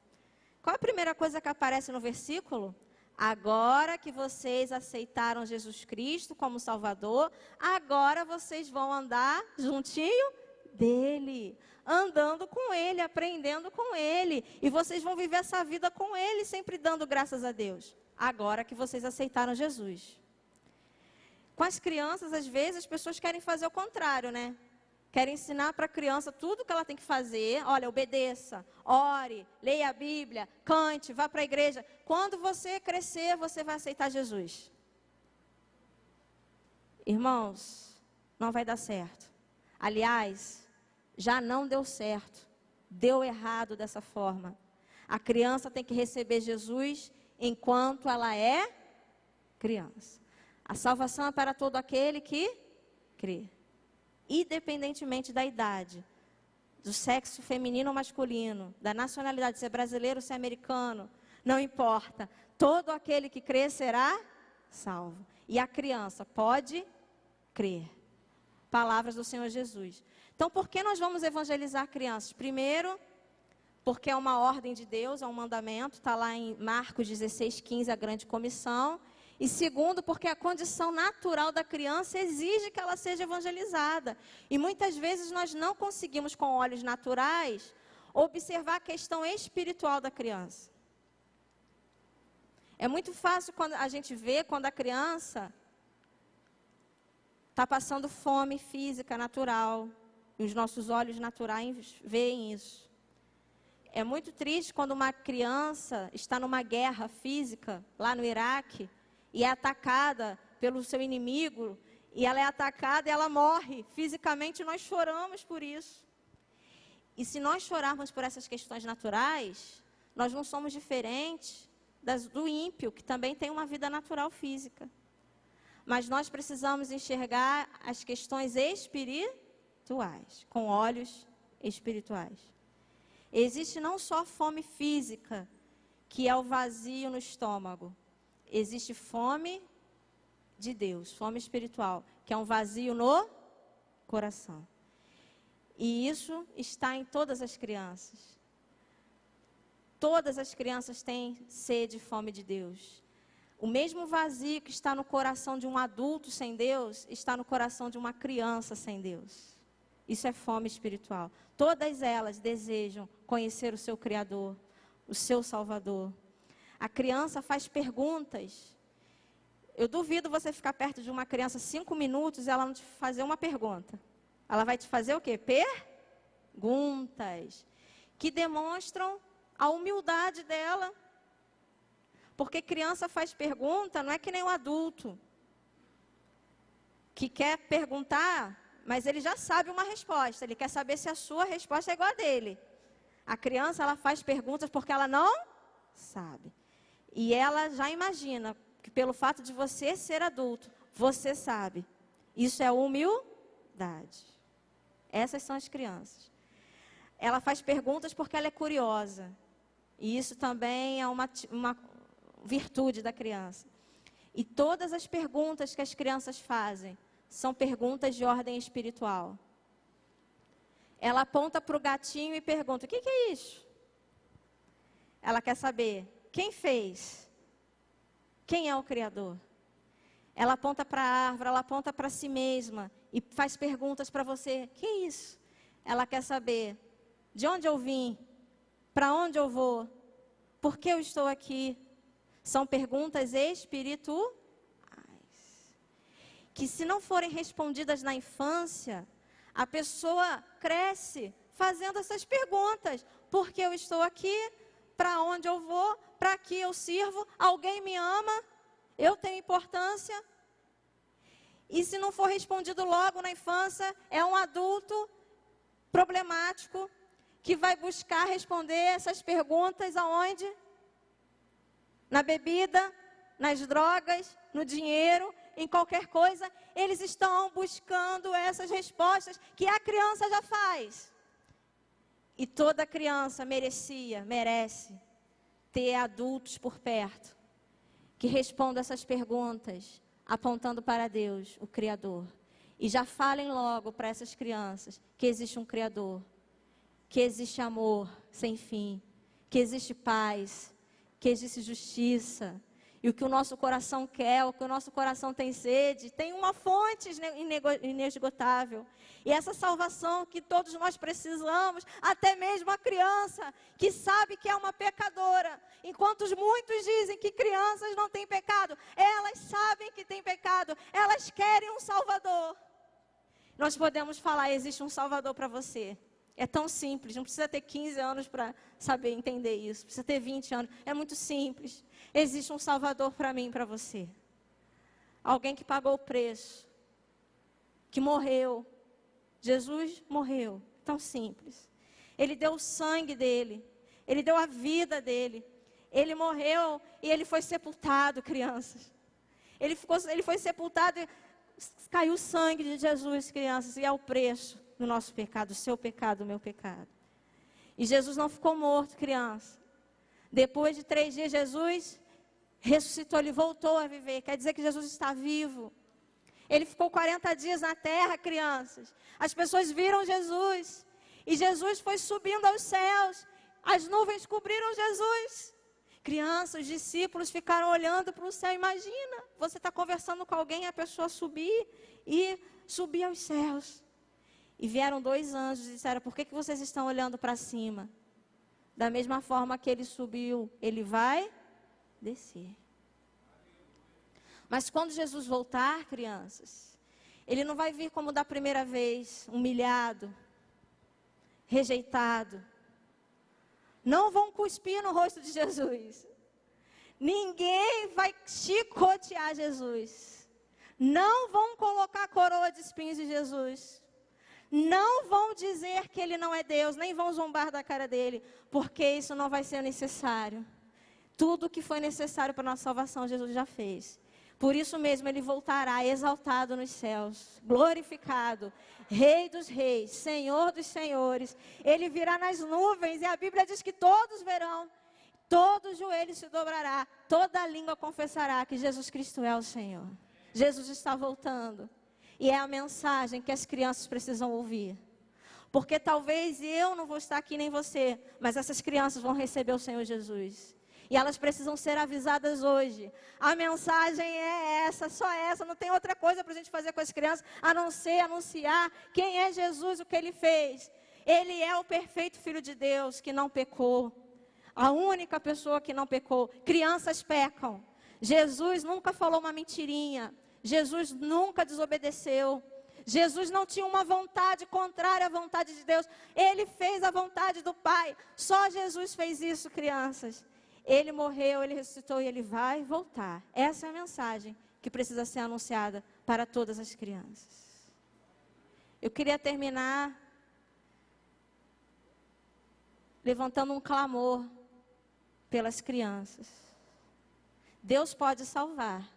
Qual é a primeira coisa que aparece no versículo? Agora que vocês aceitaram Jesus Cristo como Salvador, agora vocês vão andar juntinho dele. Andando com ele, aprendendo com ele. E vocês vão viver essa vida com ele, sempre dando graças a Deus. Agora que vocês aceitaram Jesus. Com as crianças, às vezes, as pessoas querem fazer o contrário, né? Querem ensinar para a criança tudo que ela tem que fazer. Olha, obedeça, ore, leia a Bíblia, cante, vá para a igreja. Quando você crescer, você vai aceitar Jesus. Irmãos, não vai dar certo. Aliás, já não deu certo. Deu errado dessa forma. A criança tem que receber Jesus enquanto ela é criança. A salvação é para todo aquele que crê. Independentemente da idade, do sexo feminino ou masculino, da nacionalidade, se é brasileiro ou se é americano, não importa. Todo aquele que crê será salvo. E a criança pode crer. Palavras do Senhor Jesus. Então, por que nós vamos evangelizar crianças? Primeiro, porque é uma ordem de Deus, é um mandamento, está lá em Marcos 16:15, a grande comissão. E segundo, porque a condição natural da criança exige que ela seja evangelizada. E muitas vezes nós não conseguimos, com olhos naturais, observar a questão espiritual da criança. É muito fácil quando a gente vê quando a criança está passando fome física natural. E os nossos olhos naturais veem isso. É muito triste quando uma criança está numa guerra física, lá no Iraque, e é atacada pelo seu inimigo, e ela é atacada e ela morre. Fisicamente nós choramos por isso. E se nós chorarmos por essas questões naturais, nós não somos diferentes do ímpio, que também tem uma vida natural física. Mas nós precisamos enxergar as questões espirituais, com olhos espirituais. Existe não só fome física, que é o vazio no estômago. Existe fome de Deus, fome espiritual, que é um vazio no coração. E isso está em todas as crianças. Todas as crianças têm sede e fome de Deus. O mesmo vazio que está no coração de um adulto sem Deus, está no coração de uma criança sem Deus. Isso é fome espiritual. Todas elas desejam conhecer o seu Criador, o seu Salvador. A criança faz perguntas. Eu duvido você ficar perto de uma criança 5 minutos e ela não te fazer uma pergunta. Ela vai te fazer o quê? Perguntas. Que demonstram a humildade dela. Porque criança faz pergunta, não é que nem um adulto. Que quer perguntar, mas ele já sabe uma resposta. Ele quer saber se a sua resposta é igual a dele. A criança, ela faz perguntas porque ela não sabe. E ela já imagina que pelo fato de você ser adulto, você sabe. Isso é humildade. Essas são as crianças. Ela faz perguntas porque ela é curiosa. E isso também é uma virtude da criança. E todas as perguntas que as crianças fazem são perguntas de ordem espiritual. Ela aponta para o gatinho e pergunta: o que é isso? Ela quer saber quem fez, quem é o Criador. Ela aponta para a árvore, ela aponta para si mesma e faz perguntas para você: que é isso? Ela quer saber de onde eu vim, para onde eu vou, por que eu estou aqui. São perguntas espirituais, que se não forem respondidas na infância, a pessoa cresce fazendo essas perguntas. Por que eu estou aqui? Para onde eu vou? Para que eu sirvo? Alguém me ama? Eu tenho importância? E se não for respondido logo na infância, é um adulto problemático que vai buscar responder essas perguntas aonde? Na bebida, nas drogas, no dinheiro, em qualquer coisa. Eles estão buscando essas respostas que a criança já faz. E toda criança merece ter adultos por perto que respondam essas perguntas, apontando para Deus, o Criador. E já falem logo para essas crianças que existe um Criador, que existe amor sem fim, que existe paz, que existe justiça. E o que o nosso coração quer, o que o nosso coração tem sede, tem uma fonte inesgotável. E essa salvação que todos nós precisamos, até mesmo a criança que sabe que é uma pecadora. Enquanto muitos dizem que crianças não têm pecado, elas sabem que têm pecado, elas querem um Salvador. Nós podemos falar: existe um Salvador para você. É tão simples, não precisa ter 15 anos para saber entender isso. Precisa ter 20 anos, é muito simples. Existe um Salvador para mim e para você. Alguém que pagou o preço, que morreu. Jesus morreu, tão simples. Ele deu o sangue dele, ele deu a vida dele. Ele morreu e ele foi sepultado, crianças. Ele foi sepultado e caiu o sangue de Jesus, crianças, e é o preço do nosso pecado, o seu pecado, o meu pecado. E Jesus não ficou morto, criança. Depois de 3 dias, Jesus ressuscitou, ele voltou a viver. Quer dizer que Jesus está vivo. Ele ficou 40 dias na terra, crianças. As pessoas viram Jesus. E Jesus foi subindo aos céus. As nuvens cobriram Jesus. Crianças, os discípulos ficaram olhando para o céu. Imagina, você está conversando com alguém, a pessoa subir aos céus. E vieram 2 anjos e disseram: por que vocês estão olhando para cima? Da mesma forma que ele subiu, ele vai descer. Mas quando Jesus voltar, crianças, ele não vai vir como da primeira vez, humilhado, rejeitado. Não vão cuspir no rosto de Jesus. Ninguém vai chicotear Jesus. Não vão colocar coroa de espinhos em Jesus. Não vão dizer que ele não é Deus, nem vão zombar da cara dele, porque isso não vai ser necessário. Tudo que foi necessário para a nossa salvação, Jesus já fez. Por isso mesmo, ele voltará exaltado nos céus, glorificado, Rei dos reis, Senhor dos senhores. Ele virá nas nuvens e a Bíblia diz que todos verão, todo joelho se dobrará, toda língua confessará que Jesus Cristo é o Senhor. Jesus está voltando. E é a mensagem que as crianças precisam ouvir. Porque talvez eu não vou estar aqui nem você, mas essas crianças vão receber o Senhor Jesus. E elas precisam ser avisadas hoje. A mensagem é essa, só essa. Não tem outra coisa para a gente fazer com as crianças, a não ser anunciar quem é Jesus, o que Ele fez. Ele é o perfeito Filho de Deus que não pecou. A única pessoa que não pecou. Crianças pecam. Jesus nunca falou uma mentirinha. Jesus nunca desobedeceu. Jesus não tinha uma vontade contrária à vontade de Deus. Ele fez a vontade do Pai. Só Jesus fez isso, crianças. Ele morreu, Ele ressuscitou e Ele vai voltar. Essa é a mensagem que precisa ser anunciada para todas as crianças. Eu queria terminar levantando um clamor pelas crianças. Deus pode salvar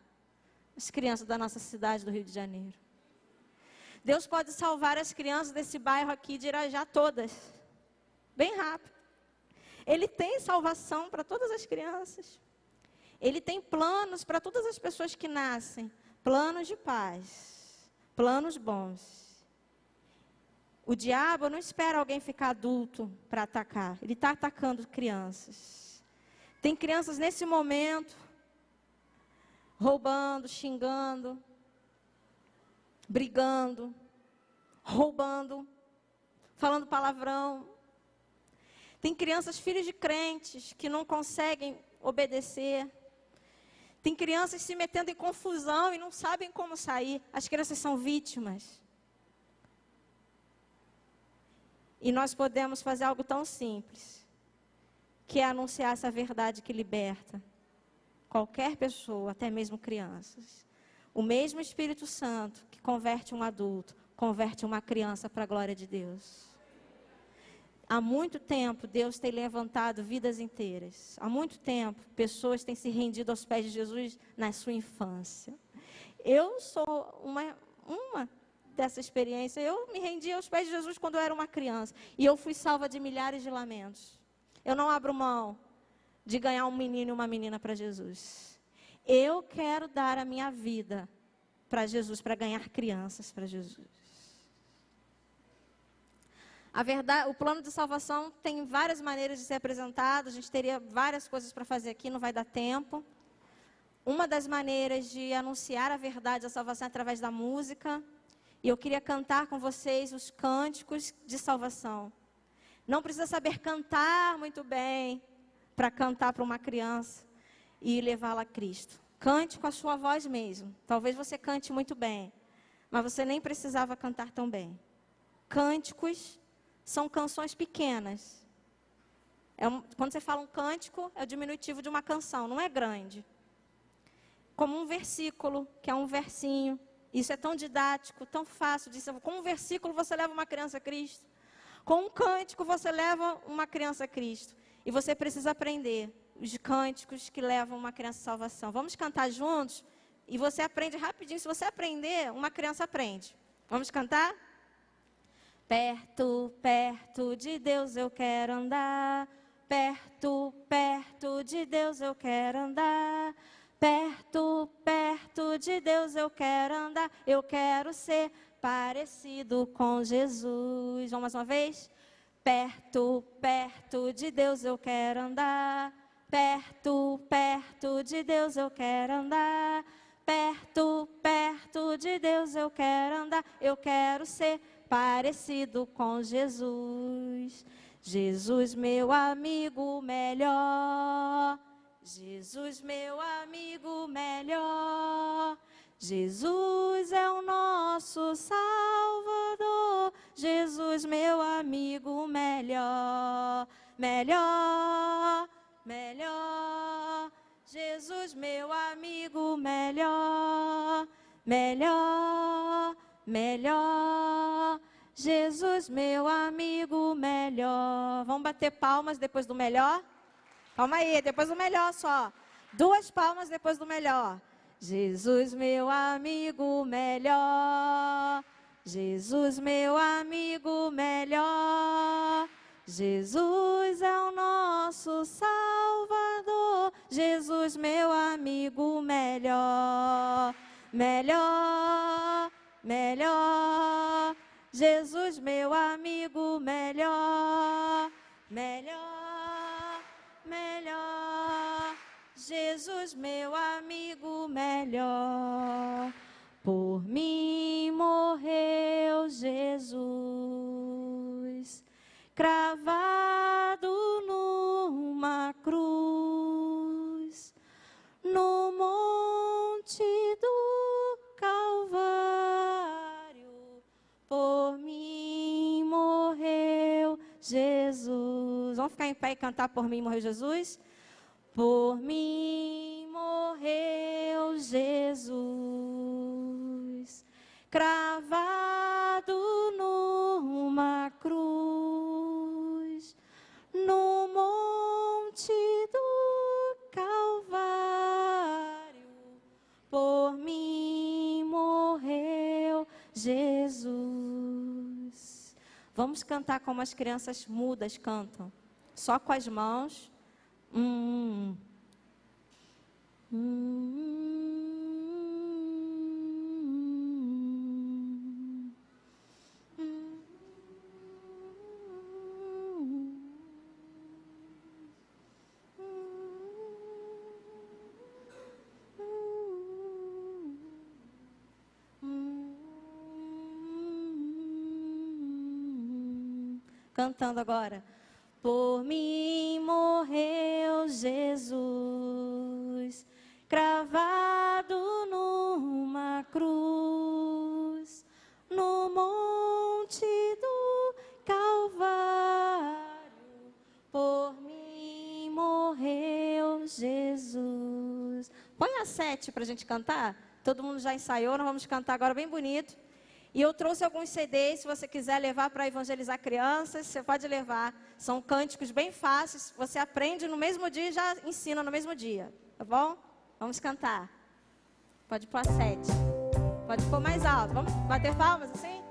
as crianças da nossa cidade do Rio de Janeiro. Deus pode salvar as crianças desse bairro aqui de Irajá todas. Bem rápido. Ele tem salvação para todas as crianças. Ele tem planos para todas as pessoas que nascem. Planos de paz. Planos bons. O diabo não espera alguém ficar adulto para atacar. Ele está atacando crianças. Tem crianças nesse momento roubando, xingando, brigando, roubando, falando palavrão. Tem crianças, filhos de crentes, que não conseguem obedecer. Tem crianças se metendo em confusão e não sabem como sair. As crianças são vítimas. E nós podemos fazer algo tão simples, que é anunciar essa verdade que liberta qualquer pessoa, até mesmo crianças. O mesmo Espírito Santo que converte um adulto, converte uma criança para a glória de Deus. Há muito tempo, Deus tem levantado vidas inteiras. Há muito tempo, pessoas têm se rendido aos pés de Jesus na sua infância. Eu sou uma dessa experiência. Eu me rendi aos pés de Jesus quando eu era uma criança. E eu fui salva de milhares de lamentos. Eu não abro mão de ganhar um menino e uma menina para Jesus. Eu quero dar a minha vida para Jesus, para ganhar crianças para Jesus. A verdade, o plano de salvação tem várias maneiras de ser apresentado. A gente teria várias coisas para fazer aqui, não vai dar tempo. Uma das maneiras de anunciar a verdade da salvação é através da música. E eu queria cantar com vocês os cânticos de salvação. Não precisa saber cantar muito bem para cantar para uma criança e levá-la a Cristo. Cante com a sua voz mesmo. Talvez você cante muito bem, mas você nem precisava cantar tão bem. Cânticos são canções pequenas. Quando você fala um cântico, é o diminutivo de uma canção, não é grande. Como um versículo, que é um versinho. Isso é tão didático, tão fácil de ser. Com um versículo você leva uma criança a Cristo. Com um cântico você leva uma criança a Cristo. E você precisa aprender os cânticos que levam uma criança à salvação. Vamos cantar juntos? E você aprende rapidinho. Se você aprender, uma criança aprende. Vamos cantar? Perto, perto de Deus eu quero andar. Perto, perto de Deus eu quero andar. Perto, perto de Deus eu quero andar. Eu quero ser parecido com Jesus. Vamos mais uma vez? Perto, perto de Deus eu quero andar. Perto, perto de Deus eu quero andar. Perto, perto de Deus eu quero andar. Eu quero ser parecido com Jesus. Jesus, meu amigo melhor. Jesus, meu amigo melhor. Jesus é o nosso Salvador. Jesus, meu amigo melhor. Melhor, melhor. Jesus, meu amigo melhor. Melhor, melhor. Jesus, meu amigo melhor. Vamos bater palmas depois do melhor? Calma aí, depois do melhor só. 2 palmas depois do melhor. Jesus, meu amigo melhor. Jesus, meu amigo melhor. Jesus é o nosso Salvador. Jesus, meu amigo melhor. melhor, melhor. Jesus, meu amigo, melhor, melhor, melhor. Jesus, meu amigo, melhor. Por mim morreu Jesus, cravado numa cruz, no monte do Calvário. Por mim morreu Jesus. Vamos ficar em pé e cantar Por mim morreu Jesus? Por mim morreu Jesus, cravado numa cruz, no monte do Calvário. Por mim morreu Jesus. Vamos cantar como as crianças mudas cantam, só com as mãos. Cantando agora. Por mim morreu Jesus, cravado numa cruz, no monte do Calvário. Por mim morreu Jesus. Põe a 7 para a gente cantar. Todo mundo já ensaiou, nós vamos cantar agora bem bonito. E eu trouxe alguns CDs, se você quiser levar para evangelizar crianças, você pode levar. São cânticos bem fáceis, você aprende no mesmo dia e já ensina no mesmo dia, tá bom? Vamos cantar. Pode pôr a 7. Pode pôr mais alto. Vamos bater palmas assim?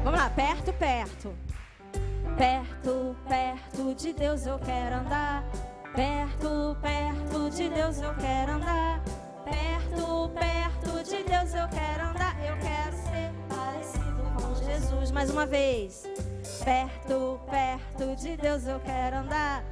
Vamos lá, perto, perto. Perto, perto de Deus eu quero andar. Perto, perto de Deus eu quero andar. Perto, perto de Deus eu quero andar. Eu quero ser parecido com Jesus. Mais uma vez. Perto, perto de Deus eu quero andar.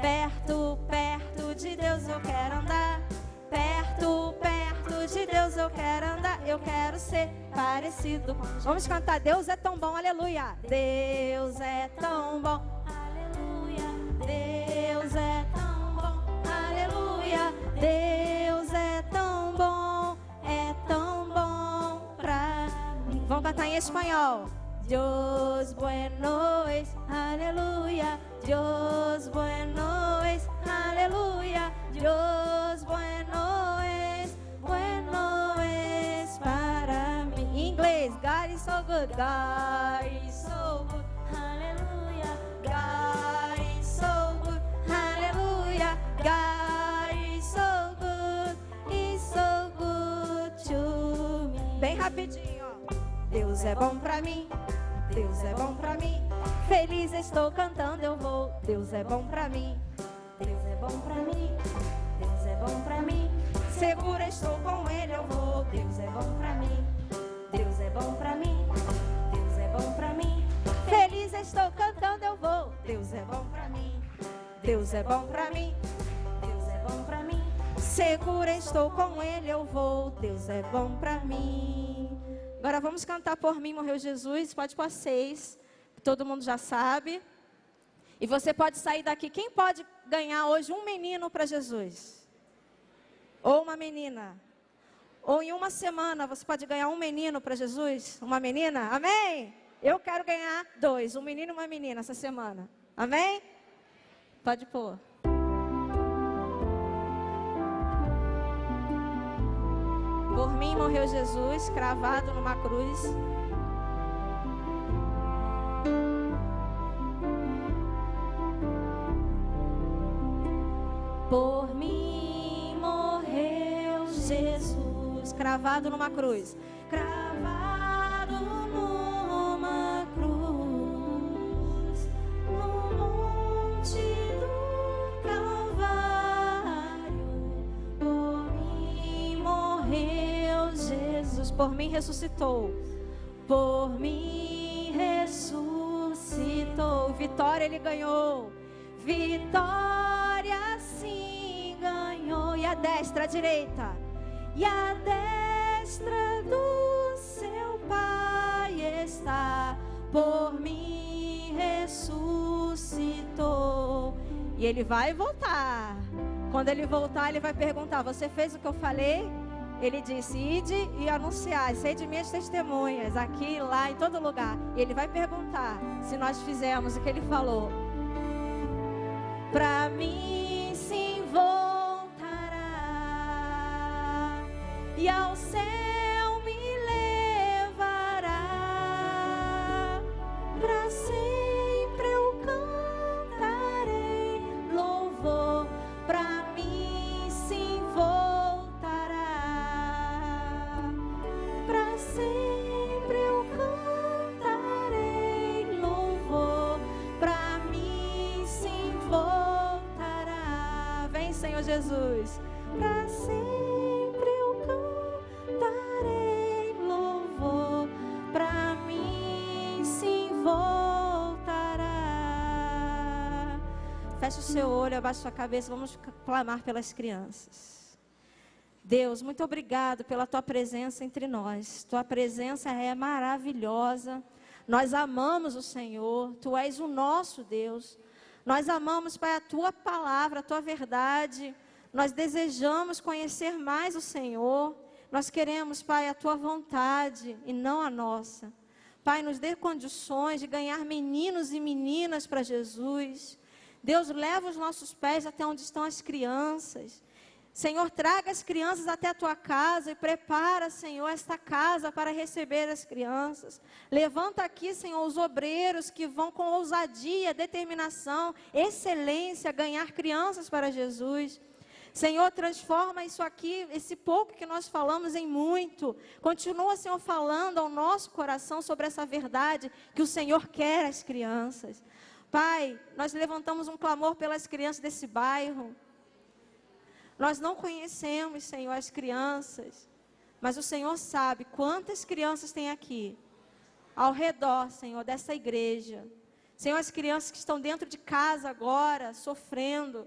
Perto, perto de Deus eu quero andar. Perto, perto de Deus eu quero andar. Eu quero ser parecido com Jesus. Vamos cantar. Deus é tão bom, aleluia. Deus é tão bom, aleluia. Deus é tão bom, aleluia. Deus é tão bom pra mim. Vamos cantar em espanhol. Dios bueno es, aleluya. Dios bueno es, aleluya. Dios bueno es para mí. Em inglês, God is so good, God is so good, aleluya. God is so good, aleluya. God is so good to me. Bem rapidinho, ó. Deus é bom pra mim. Deus é bom pra mim. Feliz estou cantando, eu vou. Deus é bom pra mim. Deus é bom pra mim. Deus é bom pra mim. Segura estou com Ele, eu vou. Deus é bom pra mim. Deus é bom pra mim. Deus é bom pra mim. Feliz estou cantando, eu vou. Deus é bom pra mim. Deus é bom pra mim. Deus é bom pra mim. Segura estou com Ele, eu vou. Deus é bom pra mim. Agora vamos cantar Por mim morreu Jesus. Pode pôr 6. Todo mundo já sabe. E você pode sair daqui. Quem pode ganhar hoje um menino para Jesus? Ou uma menina? Ou em uma semana você pode ganhar um menino para Jesus? Uma menina? Amém? Eu quero ganhar 2. Um menino e uma menina essa semana. Amém? Pode pôr. Por mim morreu Jesus, cravado numa cruz. Por mim morreu Jesus, cravado numa cruz. Cravado numa cruz, no por mim ressuscitou. Por mim ressuscitou. Vitória ele ganhou. Vitória sim ganhou. E a destra, a direita. E a destra do seu Pai está. Por mim ressuscitou. E ele vai voltar. Quando ele voltar, ele vai perguntar: você fez o que eu falei? Ele disse: ide e anunciai, sede minhas testemunhas, aqui, lá, em todo lugar. E ele vai perguntar se nós fizemos o que ele falou. Pra mim sim voltará, e ao céu me levará. Pra sempre eu cantarei louvor. Pra mim sim voltará. Pra sempre eu cantarei louvor. Pra mim sim voltará. Vem, Senhor Jesus. Pra sempre eu cantarei louvor. Pra mim sim voltará. Feche o seu olho, abaixe sua cabeça. Vamos clamar pelas crianças. Deus, muito obrigado pela tua presença entre nós. Tua presença é maravilhosa. Nós amamos o Senhor. Tu és o nosso Deus. Nós amamos, Pai, a tua palavra, a tua verdade. Nós desejamos conhecer mais o Senhor. Nós queremos, Pai, a tua vontade e não a nossa. Pai, nos dê condições de ganhar meninos e meninas para Jesus. Deus, leva os nossos pés até onde estão as crianças. Senhor, traga as crianças até a tua casa e prepara, Senhor, esta casa para receber as crianças. Levanta aqui, Senhor, os obreiros que vão com ousadia, determinação, excelência, ganhar crianças para Jesus. Senhor, transforma isso aqui, esse pouco que nós falamos, em muito. Continua, Senhor, falando ao nosso coração sobre essa verdade que o Senhor quer às crianças. Pai, nós levantamos um clamor pelas crianças desse bairro. Nós não conhecemos, Senhor, as crianças, mas o Senhor sabe quantas crianças tem aqui, ao redor, Senhor, dessa igreja. Senhor, as crianças que estão dentro de casa agora, sofrendo.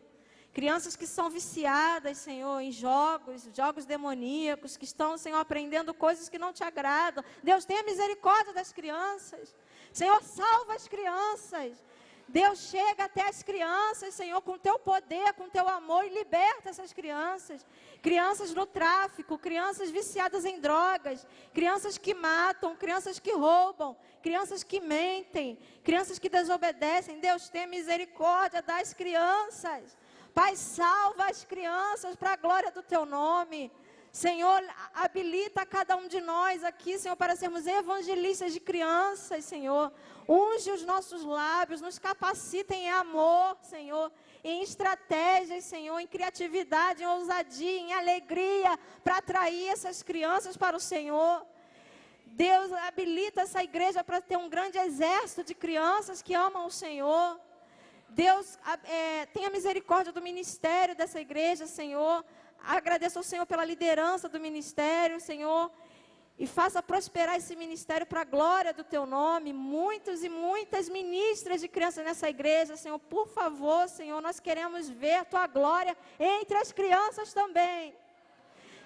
Crianças que são viciadas, Senhor, em jogos demoníacos, que estão, Senhor, aprendendo coisas que não te agradam. Deus, tenha misericórdia das crianças. Senhor, salva as crianças. Deus, chega até as crianças, Senhor, com o teu poder, com o teu amor, e liberta essas crianças. Crianças no tráfico, crianças viciadas em drogas, crianças que matam, crianças que roubam, crianças que mentem, crianças que desobedecem. Deus, tenha misericórdia das crianças. Pai, salva as crianças para a glória do teu nome. Senhor, habilita cada um de nós aqui, Senhor, para sermos evangelistas de crianças, Senhor. Unge os nossos lábios, nos capacita em amor, Senhor, em estratégias, Senhor, em criatividade, em ousadia, em alegria, para atrair essas crianças para o Senhor. Deus, habilita essa igreja para ter um grande exército de crianças que amam o Senhor. Deus, tenha misericórdia do ministério dessa igreja, Senhor. Agradeço ao Senhor pela liderança do ministério, Senhor, e faça prosperar esse ministério para a glória do teu nome. Muitos e muitas ministras de crianças nessa igreja, Senhor, por favor, Senhor, nós queremos ver a tua glória entre as crianças também.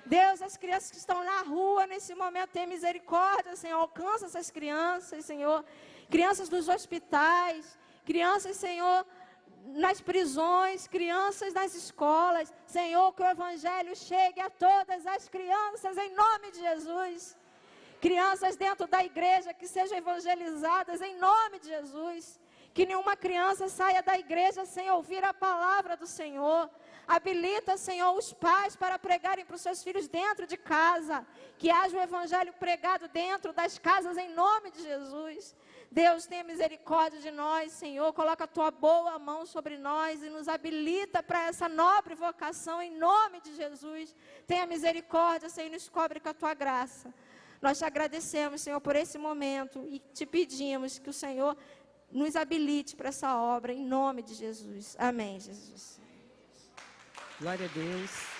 Deus, as crianças que estão na rua nesse momento, tenha misericórdia, Senhor, alcança essas crianças, Senhor, crianças dos hospitais, crianças, Senhor, nas prisões, crianças nas escolas. Senhor, que o Evangelho chegue a todas as crianças, em nome de Jesus. Crianças dentro da igreja que sejam evangelizadas, em nome de Jesus. Que nenhuma criança saia da igreja sem ouvir a palavra do Senhor. Habilita, Senhor, os pais para pregarem para os seus filhos dentro de casa. Que haja o Evangelho pregado dentro das casas, em nome de Jesus. Deus, tenha misericórdia de nós, Senhor. Coloca a tua boa mão sobre nós e nos habilita para essa nobre vocação, em nome de Jesus. Tenha misericórdia, Senhor, e nos cobre com a tua graça. Nós te agradecemos, Senhor, por esse momento e te pedimos que o Senhor nos habilite para essa obra, em nome de Jesus. Amém, Jesus. Glória a Deus.